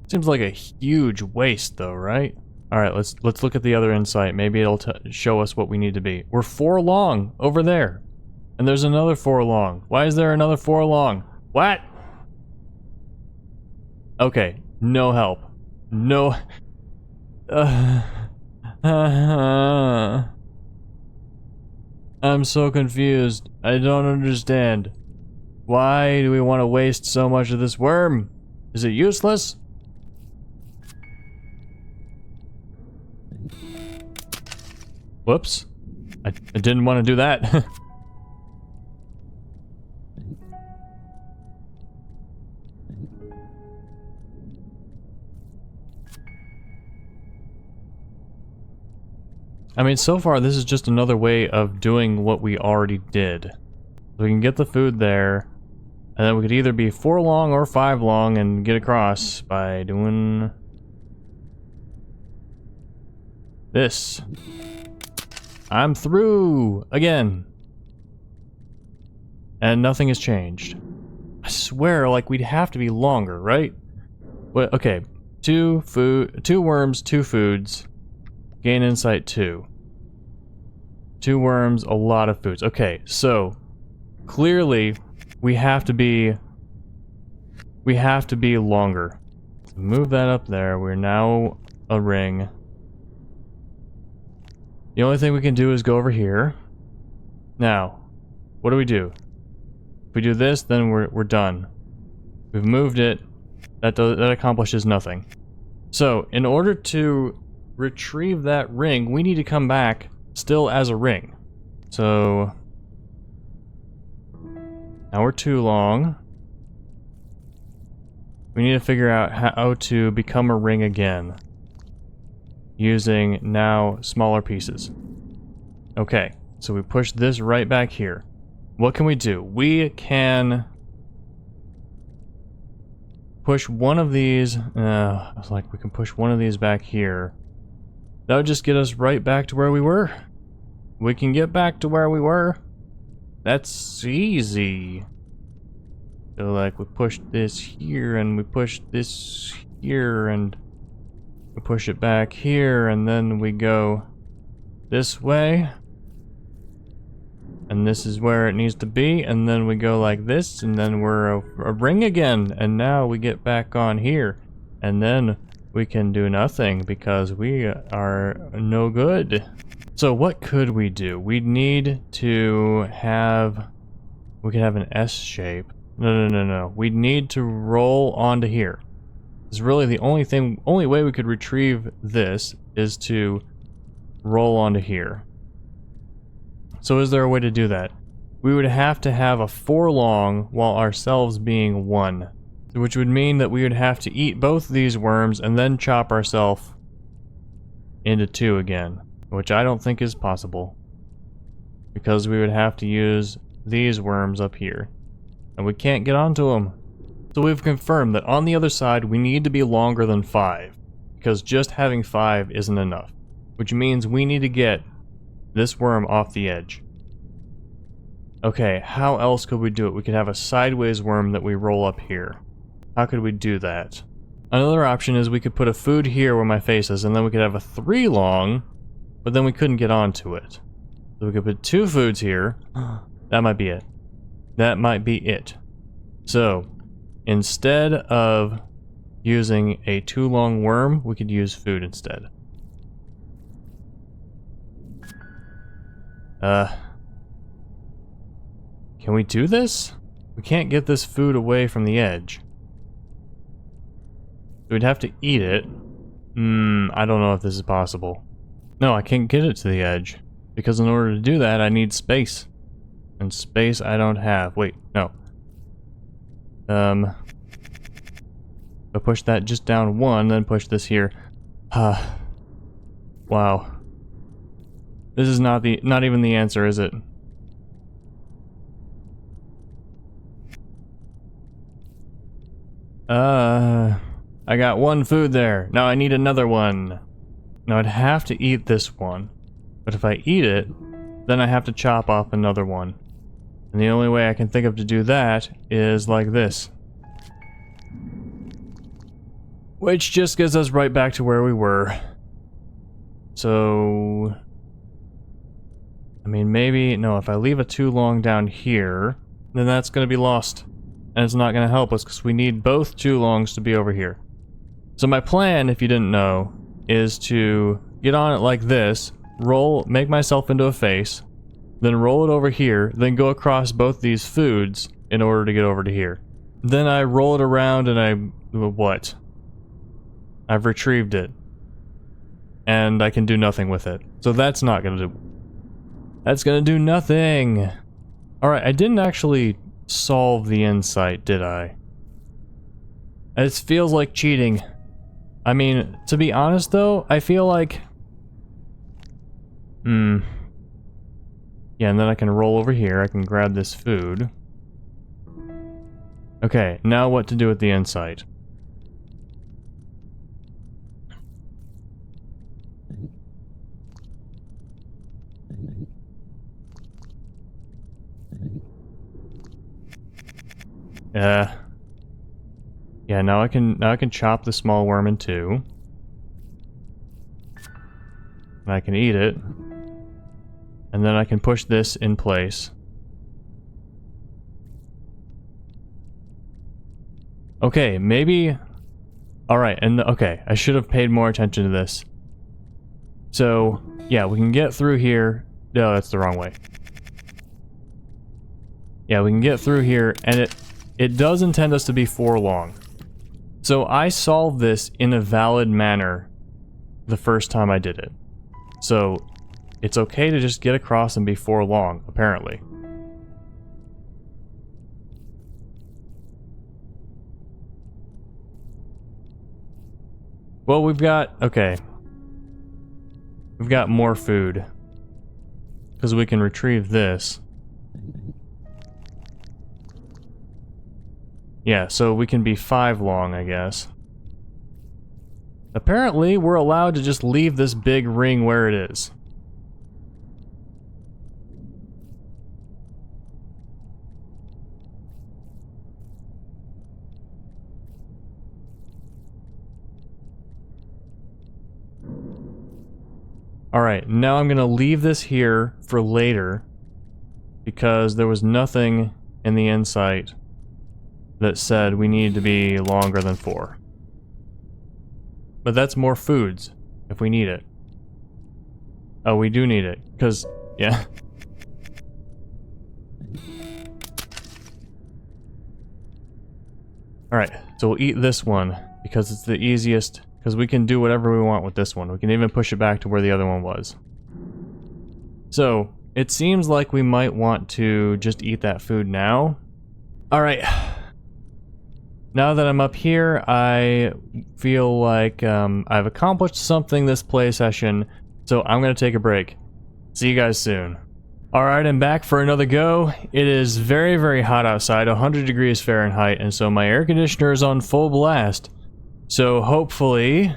Seems like a huge waste though, right? Alright, let's look at the other insight. Maybe it'll show us what we need to be. We're 4 long over there. And there's another 4 long. Why is there another 4 long? What? Okay, no help. No... I'm so confused. I don't understand. Why do we want to waste so much of this worm? Is it useless? Whoops. I didn't want to do that. I mean, so far this is just another way of doing what we already did. We can get the food there, and then we could either be 4 long or 5 long and get across by doing this. I'm through again. And nothing has changed. I swear, like, we'd have to be longer, right? Well, okay. 2 worms, 2 foods. Gain insight 2. 2 worms, a lot of foods. Okay, so clearly we have to be longer. Move that up there. We're now a ring. The only thing we can do is go over here. Now, what do we do? If we do this, then we're done. We've moved it. That accomplishes nothing. So, in order to retrieve that ring, we need to come back still as a ring. So now we're 2 long. We need to figure out how to become a ring again using now smaller pieces. Okay, so we push this right back here. what can we do? We can push one of these. I was like, we can push one of these back here. That would just get us right back to where we were. We can get back to where we were. That's easy. So like we push this here and we push this here and we push it back here and then we go this way. And this is where it needs to be, and then we go like this, and then we're a ring again, and now we get back on here, and then we can do nothing because we are no good. So what could we do? We need to have, we could have an S shape. No. We need to roll onto here. It's really the only way we could retrieve this is to roll onto here. So is there a way to do that? We would have to have a 4 long while ourselves being 1. Which would mean that we would have to eat both these worms and then chop ourselves into 2 again. Which I don't think is possible. Because we would have to use these worms up here. And we can't get onto them. So we've confirmed that on the other side we need to be longer than 5. Because just having 5 isn't enough. Which means we need to get this worm off the edge. Okay, how else could we do it? We could have a sideways worm that we roll up here. How could we do that? Another option is we could put a food here where my face is, and then we could have a 3 long, but then we couldn't get onto it. So we could put 2 foods here. That might be it. That might be it. So, instead of using a 2 long worm, we could use food instead. Can we do this? We can't get this food away from the edge. We'd have to eat it. I don't know if this is possible. No, I can't get it to the edge. Because in order to do that, I need space. And space I don't have. Wait, no. I push that just down 1, then push this here. Wow. This is not even the answer, is it? I got 1 food there. Now I need another one. Now I'd have to eat this one. But if I eat it, then I have to chop off another one. And the only way I can think of to do that is like this. Which just gets us right back to where we were. So... I mean, maybe... No, if I leave a 2 long down here, then that's going to be lost. And it's not going to help us because we need both 2 longs to be over here. So my plan, if you didn't know, is to get on it like this, make myself into a face, then roll it over here, then go across both these foods in order to get over to here. Then I roll it around and what? I've retrieved it. And I can do nothing with it. So that's not going to do... That's gonna do nothing! Alright, I didn't actually solve the insight, did I? It feels like cheating. I mean, to be honest though, I feel like... Yeah, and then I can roll over here, I can grab this food. Okay, now what to do with the insight? Yeah, now I can chop the small worm in 2. And I can eat it. And then I can push this in place. Okay, maybe... Alright, and okay, I should have paid more attention to this. So, yeah, we can get through here. No, that's the wrong way. Yeah, we can get through here, and it does intend us to be 4 long. So I solved this in a valid manner the first time I did it. So it's okay to just get across and be 4 long, apparently. Well, we've got... Okay. We've got more food. Because we can retrieve this. Yeah, so we can be 5 long, I guess. Apparently, we're allowed to just leave this big ring where it is. Alright, now I'm gonna leave this here for later, because there was nothing in the insight that said we needed to be longer than 4. But that's more foods, if we need it. Oh, we do need it, because, yeah. Alright, so we'll eat this one, because it's the easiest, because we can do whatever we want with this one. We can even push it back to where the other one was. So, it seems like we might want to just eat that food now. Alright. Now that I'm up here, I feel like I've accomplished something this play session, so I'm going to take a break. See you guys soon. Alright, I'm back for another go. It is very, very hot outside, 100 degrees Fahrenheit, and so my air conditioner is on full blast. So hopefully,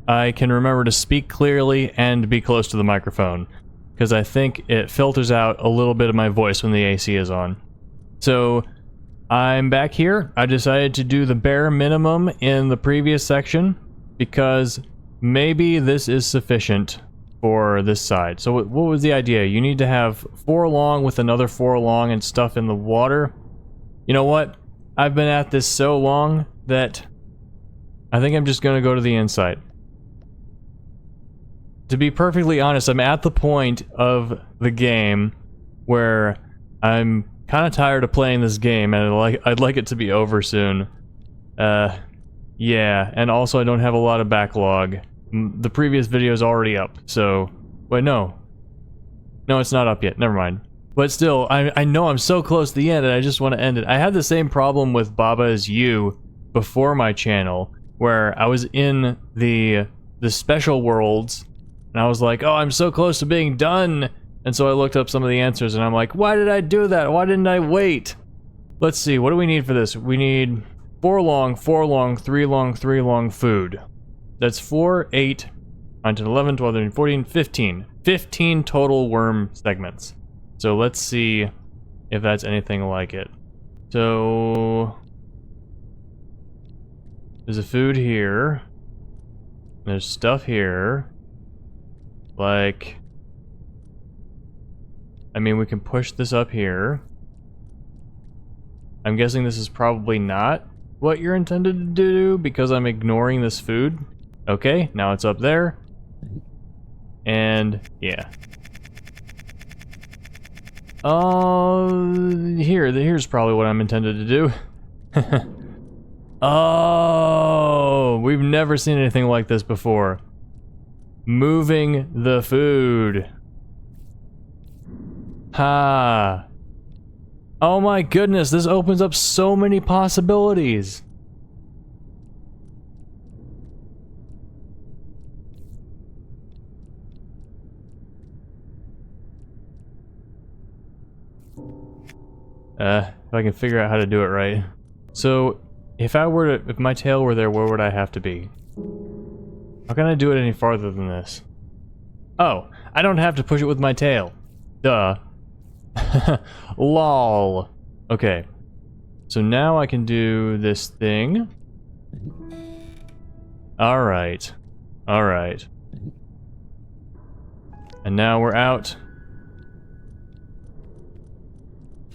I can remember to speak clearly and be close to the microphone, because I think it filters out a little bit of my voice when the AC is on. So, I'm back here. I decided to do the bare minimum in the previous section, because maybe this is sufficient for this side. So what was the idea? You need to have 4 long with another 4 long and stuff in the water. You know what? I've been at this so long that I think I'm just gonna go to the inside. To be perfectly honest, I'm at the point of the game where I'm kind of tired of playing this game and I'd like it to be over soon. Yeah, and also I don't have a lot of backlog. The previous video is already up, so... Wait, no. No, it's not up yet. Never mind. But still, I know I'm so close to the end and I just want to end it. I had the same problem with Baba Is You before my channel, where I was in the special worlds, and I was like, oh, I'm so close to being done! And so I looked up some of the answers, and I'm like, why did I do that? Why didn't I wait? Let's see, what do we need for this? We need 4 long, 4 long, 3 long, 3 long food. That's 4, 8, 9, 10, 11, 12, 13, 14, 15. 15 total worm segments. So let's see if that's anything like it. So... there's a food here. There's stuff here. Like... I mean, we can push this up here. I'm guessing this is probably not what you're intended to do because I'm ignoring this food. Okay, now it's up there. And, yeah. Here's probably what I'm intended to do. Oh, we've never seen anything like this before. Moving the food. Ha. Oh my goodness, this opens up so many possibilities. If I can figure out how to do it right. So, if my tail were there, where would I have to be? How can I do it any farther than this? Oh, I don't have to push it with my tail. Duh. Lol. Okay. So now I can do this thing. Alright. Alright. And now we're out.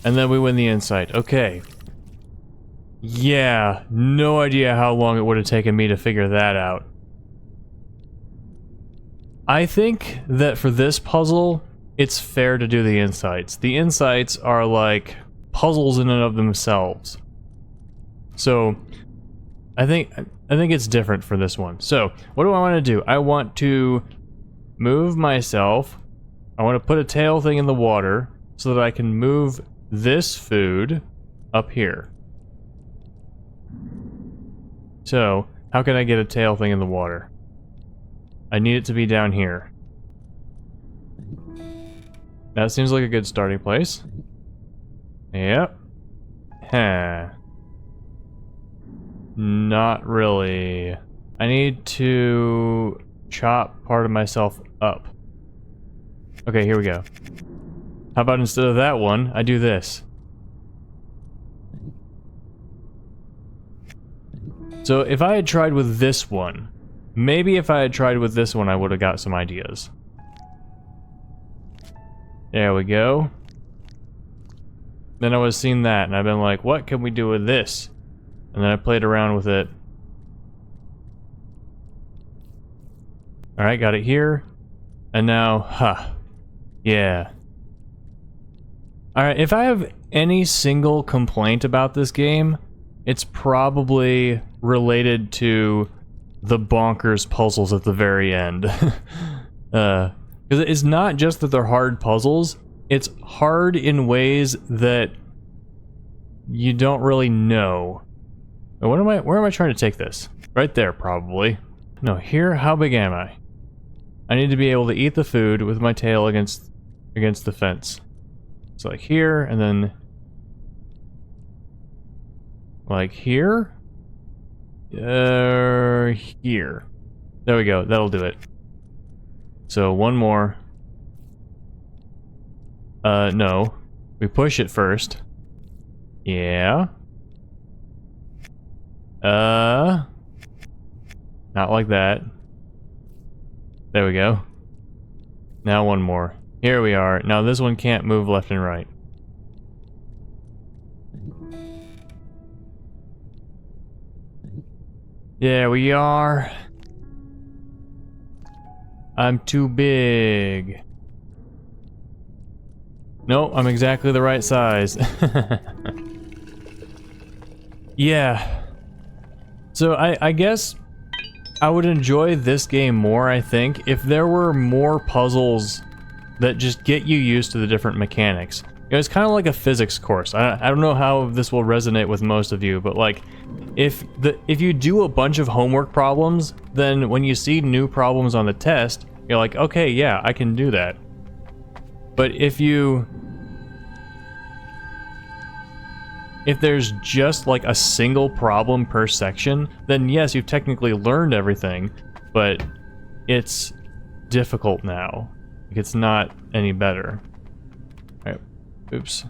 And then we win the insight. Okay. Yeah, no idea how long it would have taken me to figure that out. I think that for this puzzle, it's fair to do the insights. The insights are like puzzles in and of themselves. So, I think it's different for this one. So, what do I want to do? I want to move myself. I want to put a tail thing in the water so that I can move this food up here. So, how can I get a tail thing in the water? I need it to be down here. That seems like a good starting place. Yep. Huh. not really. I need to chop part of myself up. Okay, here we go. How about instead of that one, I do this? So if I had tried with this one, maybe if I had tried with this one, I would have got some ideas. There we go. Then I was seeing that, and I've been like, what can we do with this? And then I played around with it. Alright, got it here. And now, yeah. Alright, if I have any single complaint about this game, it's probably related to the bonkers puzzles at the very end. Because it's not just that they're hard puzzles, it's hard in ways that you don't really know. Where am I trying to take this? Right there, probably. No, here, how big am I? I need to be able to eat the food with my tail against the fence. So like here, and then like here? Here. There we go, that'll do it. So one more. No. We push it first. Yeah. Not like that. There we go. Now one more. Here we are. Now this one can't move left and right. There we are. I'm too big. No, I'm exactly the right size. Yeah. So I guess I would enjoy this game more, I think, if there were more puzzles that just get you used to the different mechanics. You know, it's kind of like a physics course. I don't know how this will resonate with most of you, but like, if you do a bunch of homework problems, then when you see new problems on the test, you're like, okay, yeah, I can do that. But if there's just like a single problem per section, then yes, you've technically learned everything, but it's difficult now. It's not any better. Alright, oops.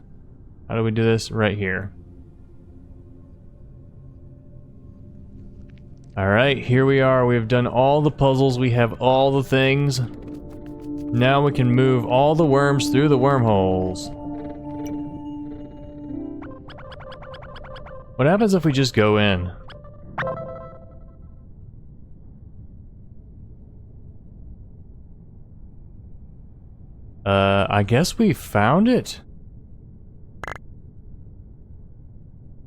How do we do this? Right here. Alright, here we are. We've done all the puzzles, we have all the things. Now we can move all the worms through the wormholes. What happens if we just go in? I guess we found it.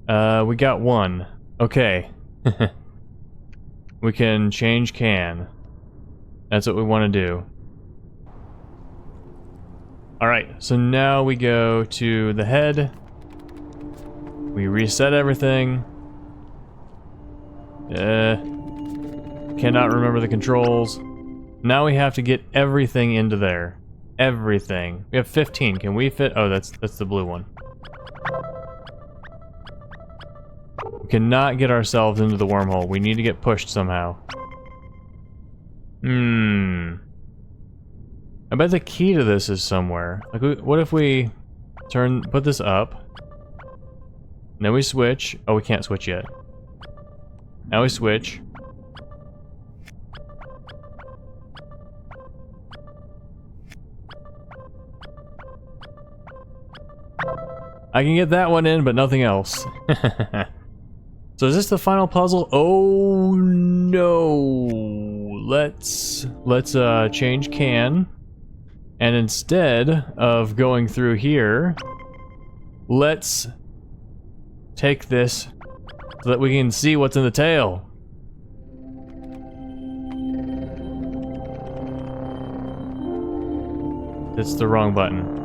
We got one. Okay. We can change can. That's what we want to do. Alright, so now we go to the head. We reset everything. Cannot remember the controls. Now we have to get everything into there. Everything. We have 15. Can we fit? Oh, that's the blue one. We cannot get ourselves into the wormhole. We need to get pushed somehow. I bet the key to this is somewhere. Like, what if we put this up? And then we switch. Oh, we can't switch yet. Now we switch. I can get that one in, but nothing else. So is this the final puzzle? Oh no! Let's change can, and instead of going through here, let's take this so that we can see what's in the tail. It's the wrong button.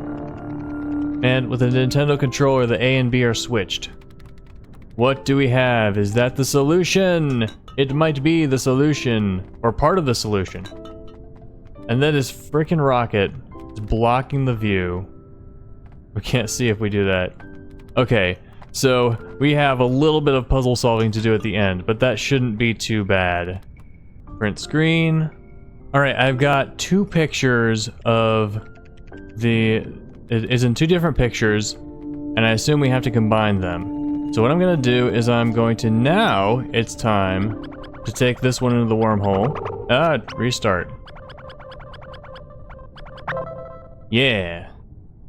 And with a Nintendo controller, the A and B are switched. What do we have? Is that the solution? It might be the solution, or part of the solution. And then this frickin' rocket is blocking the view. We can't see if we do that. Okay, So we have a little bit of puzzle solving to do at the end, but that shouldn't be too bad. Print screen. Alright, I've got two pictures of the... It is in two different pictures, and I assume we have to combine them. So what I'm gonna do is I'm going to now, it's time to take this one into the wormhole. Restart. Yeah.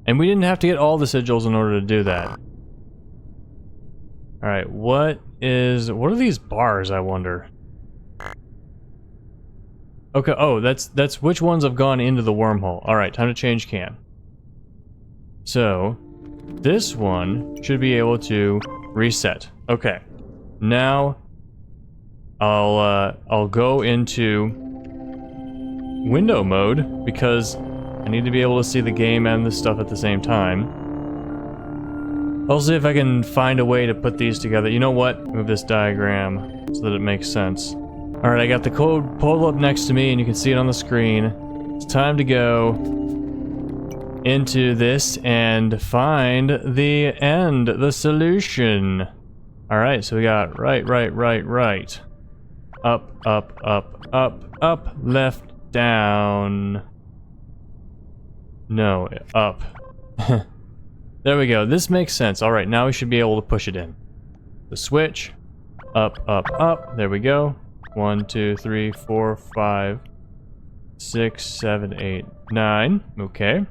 And we didn't have to get all the sigils in order to do that. Alright, what are these bars, I wonder? Okay, oh, that's which ones have gone into the wormhole. Alright, time to change can. So, this one should be able to reset. Okay. Now, I'll go into window mode because I need to be able to see the game and the stuff at the same time. I'll see if I can find a way to put these together. You know what? Move this diagram so that it makes sense. Alright, I got the code pulled up next to me and you can see it on the screen. It's time to go into this and find the end, the solution. Alright, so we got right. Up, left, down. No, up. There we go. This makes sense. Alright, now we should be able to push it in. The switch. Up. There we go. 1, 2, 3, 4, 5, 6, 7, 8, 9. Okay.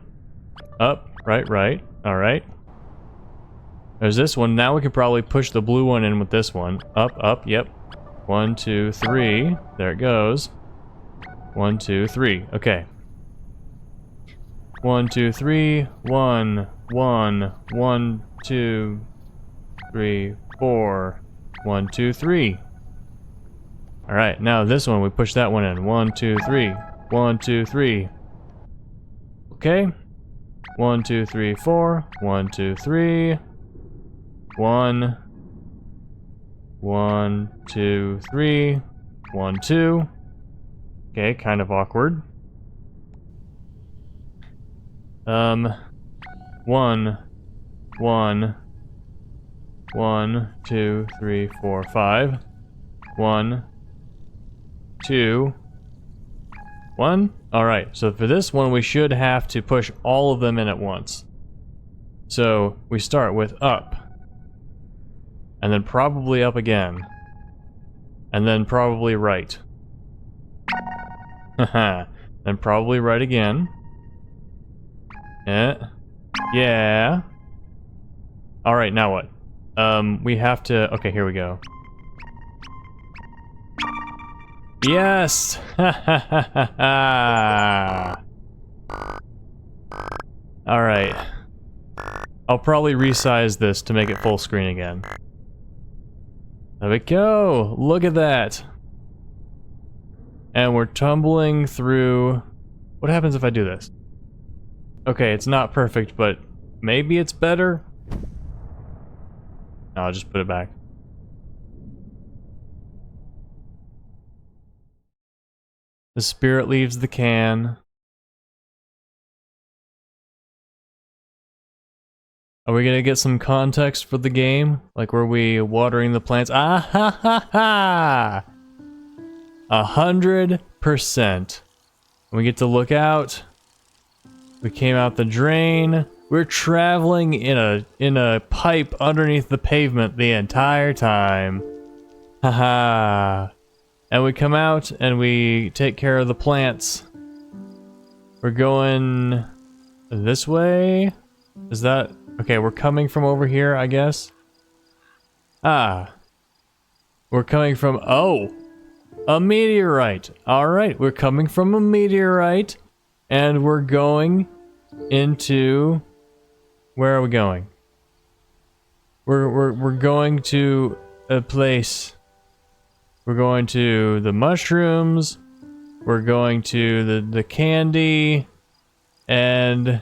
Up, right. Alright. There's this one. Now we can probably push the blue one in with this one. Up, yep. 1, 2, 3. There it goes. 1, 2, 3. Okay. 1, 2, 3. 1, 2, 3, 4. 1, 2, 3. Alright, now this one, we push that one in. 1, 2, 3. 1, 2, 3. Okay. 1, 2, 3, 4. 1, 2, 3. 1. 1, 2, 3. 1, 2. Okay, kind of awkward. 1. 2, 3, 4, 5. 1. 2. 1. Alright, so for this one we should have to push all of them in at once. So we start with up. And then probably up again. And then probably right. Haha. Then probably right again. Yeah. Alright, now what? We have to... Okay, here we go. Yes! Alright. I'll probably resize this to make it full screen again. There we go! Look at that! And we're tumbling through... What happens if I do this? Okay, it's not perfect, but maybe it's better? No, I'll just put it back. The spirit leaves the can. Are we gonna get some context for the game? Like, were we watering the plants? Ah ha ha ha! 100%. We get to look out. We came out the drain. We're traveling in a pipe underneath the pavement the entire time. Haha. And we come out and we take care of the plants. We're going this way? Is that... Okay, we're coming from over here, I guess. Ah. We're coming from... Oh! A meteorite! Alright, we're coming from a meteorite. And we're going into... Where are we going? We're going to a place... We're going to the mushrooms, we're going to the candy, and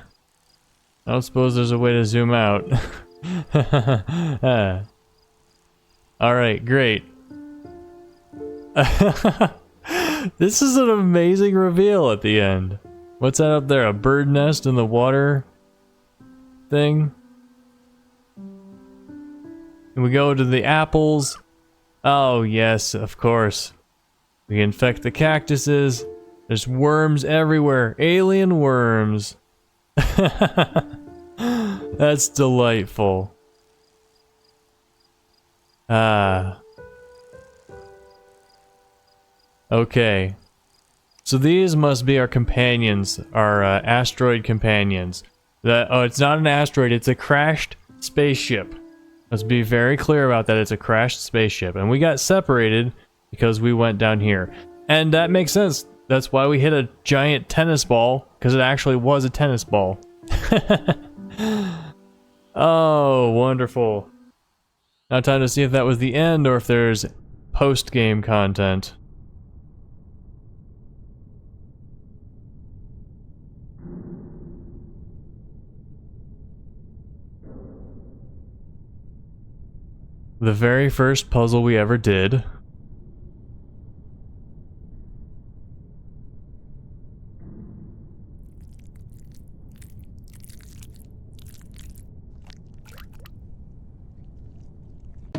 I don't suppose there's a way to zoom out. Alright, great. This is an amazing reveal at the end. What's that up there? A bird nest in the water thing? And we go to the apples. Oh, yes, of course. We infect the cactuses. There's worms everywhere. Alien worms. That's delightful. Okay. So these must be our companions, our asteroid companions. Oh, it's not an asteroid, it's a crashed spaceship. Let's be very clear about that, it's a crashed spaceship. And we got separated because we went down here. And that makes sense. That's why we hit a giant tennis ball, because it actually was a tennis ball. Oh, wonderful. Now time to see if that was the end or if there's post-game content. The very first puzzle we ever did.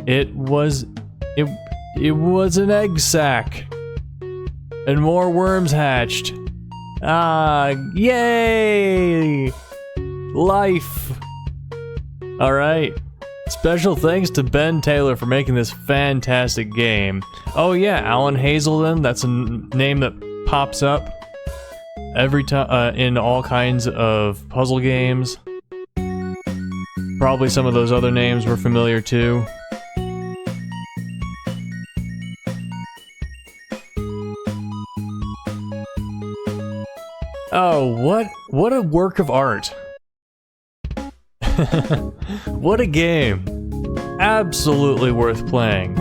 It was an egg sack. And more worms hatched. Ah, yay! Life. All right. Special thanks to Ben Taylor for making this fantastic game. Oh yeah, Alan Hazelden, that's a name that pops up every time in all kinds of puzzle games. Probably some of those other names were familiar too. Oh, what a work of art. What a game. Absolutely worth playing.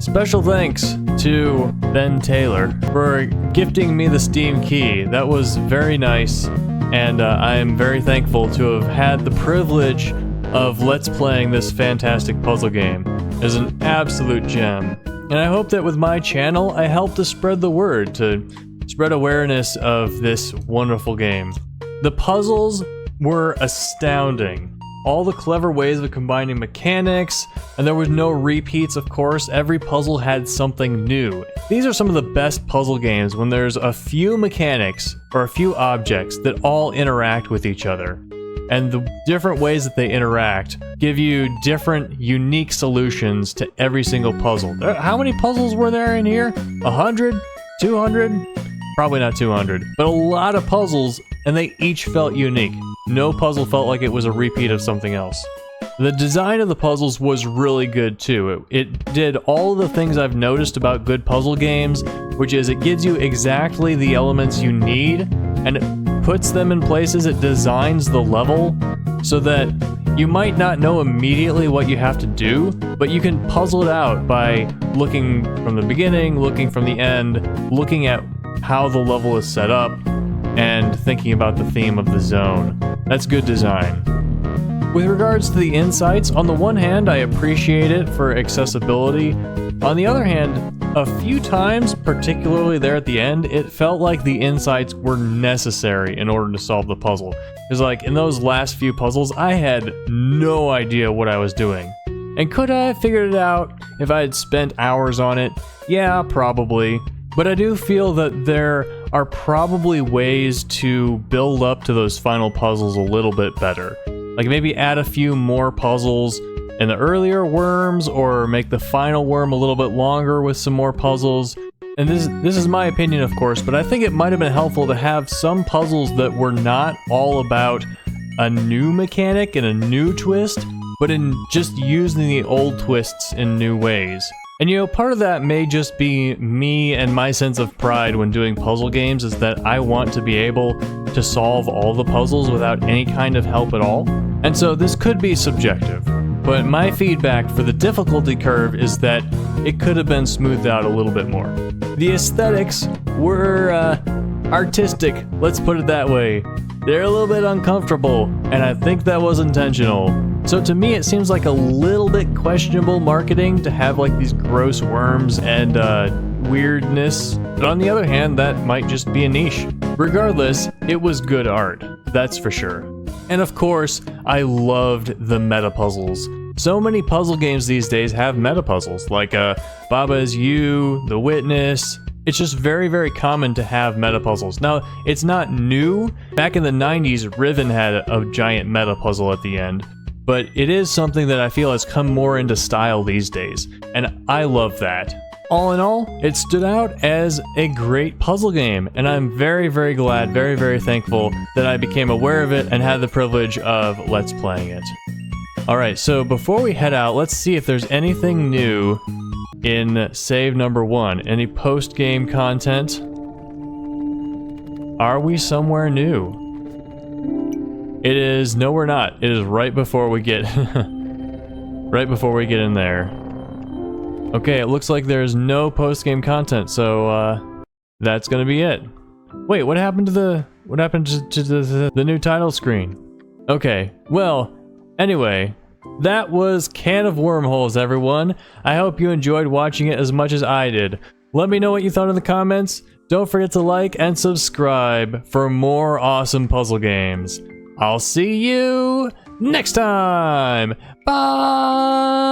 Special thanks to Ben Taylor for gifting me the Steam key. That was very nice, and I am very thankful to have had the privilege of Let's Playing this fantastic puzzle game. It's an absolute gem. And I hope that with my channel, I help to spread the word, to spread awareness of this wonderful game. The puzzles were astounding. All the clever ways of combining mechanics, and there was no repeats, of course. Every puzzle had something new. These are some of the best puzzle games when there's a few mechanics or a few objects that all interact with each other. And the different ways that they interact give you different, unique solutions to every single puzzle. How many puzzles were there in here? 100? 200? Probably not 200, but a lot of puzzles, and they each felt unique. No puzzle felt like it was a repeat of something else. The design of the puzzles was really good too. It did all of the things I've noticed about good puzzle games, which is it gives you exactly the elements you need, and it puts them in places. It designs the level so that you might not know immediately what you have to do, but you can puzzle it out by looking from the beginning, looking from the end, looking at how the level is set up, and thinking about the theme of the zone. That's good design. With regards to the insights, on the one hand, I appreciate it for accessibility. On the other hand, a few times, particularly there at the end, it felt like the insights were necessary in order to solve the puzzle. Because like, in those last few puzzles, I had no idea what I was doing. And could I have figured it out if I had spent hours on it? Yeah, probably. But I do feel that there are probably ways to build up to those final puzzles a little bit better. Like maybe add a few more puzzles in the earlier worms, or make the final worm a little bit longer with some more puzzles. And this is my opinion, of course, but I think it might have been helpful to have some puzzles that were not all about a new mechanic and a new twist, but in just using the old twists in new ways. And you know, part of that may just be me and my sense of pride when doing puzzle games, is that I want to be able to solve all the puzzles without any kind of help at all. And so this could be subjective, but my feedback for the difficulty curve is that it could have been smoothed out a little bit more. The aesthetics were artistic, let's put it that way. They're a little bit uncomfortable, and I think that was intentional. So to me, it seems like a little bit questionable marketing to have like these gross worms and weirdness. But on the other hand, that might just be a niche. Regardless, it was good art, that's for sure. And of course, I loved the meta puzzles. So many puzzle games these days have meta puzzles, like Baba Is You, The Witness. It's just very, very common to have meta puzzles. Now, it's not new. Back in the 90s, Riven had a giant meta puzzle at the end, but it is something that I feel has come more into style these days, and I love that. All in all, it stood out as a great puzzle game, and I'm very, very glad, very, very thankful that I became aware of it and had the privilege of Let's Playing it. Alright, so before we head out, let's see if there's anything new in save number 1. Any post-game content? Are we somewhere new? It is, no we're not. It is right before we get, right before we get in there. Okay, it looks like there's no post-game content, so that's gonna be it. Wait, what happened to the new title screen? Okay, well, anyway, that was Can of Wormholes, everyone. I hope you enjoyed watching it as much as I did. Let me know what you thought in the comments. Don't forget to like and subscribe for more awesome puzzle games. I'll see you next time. Bye!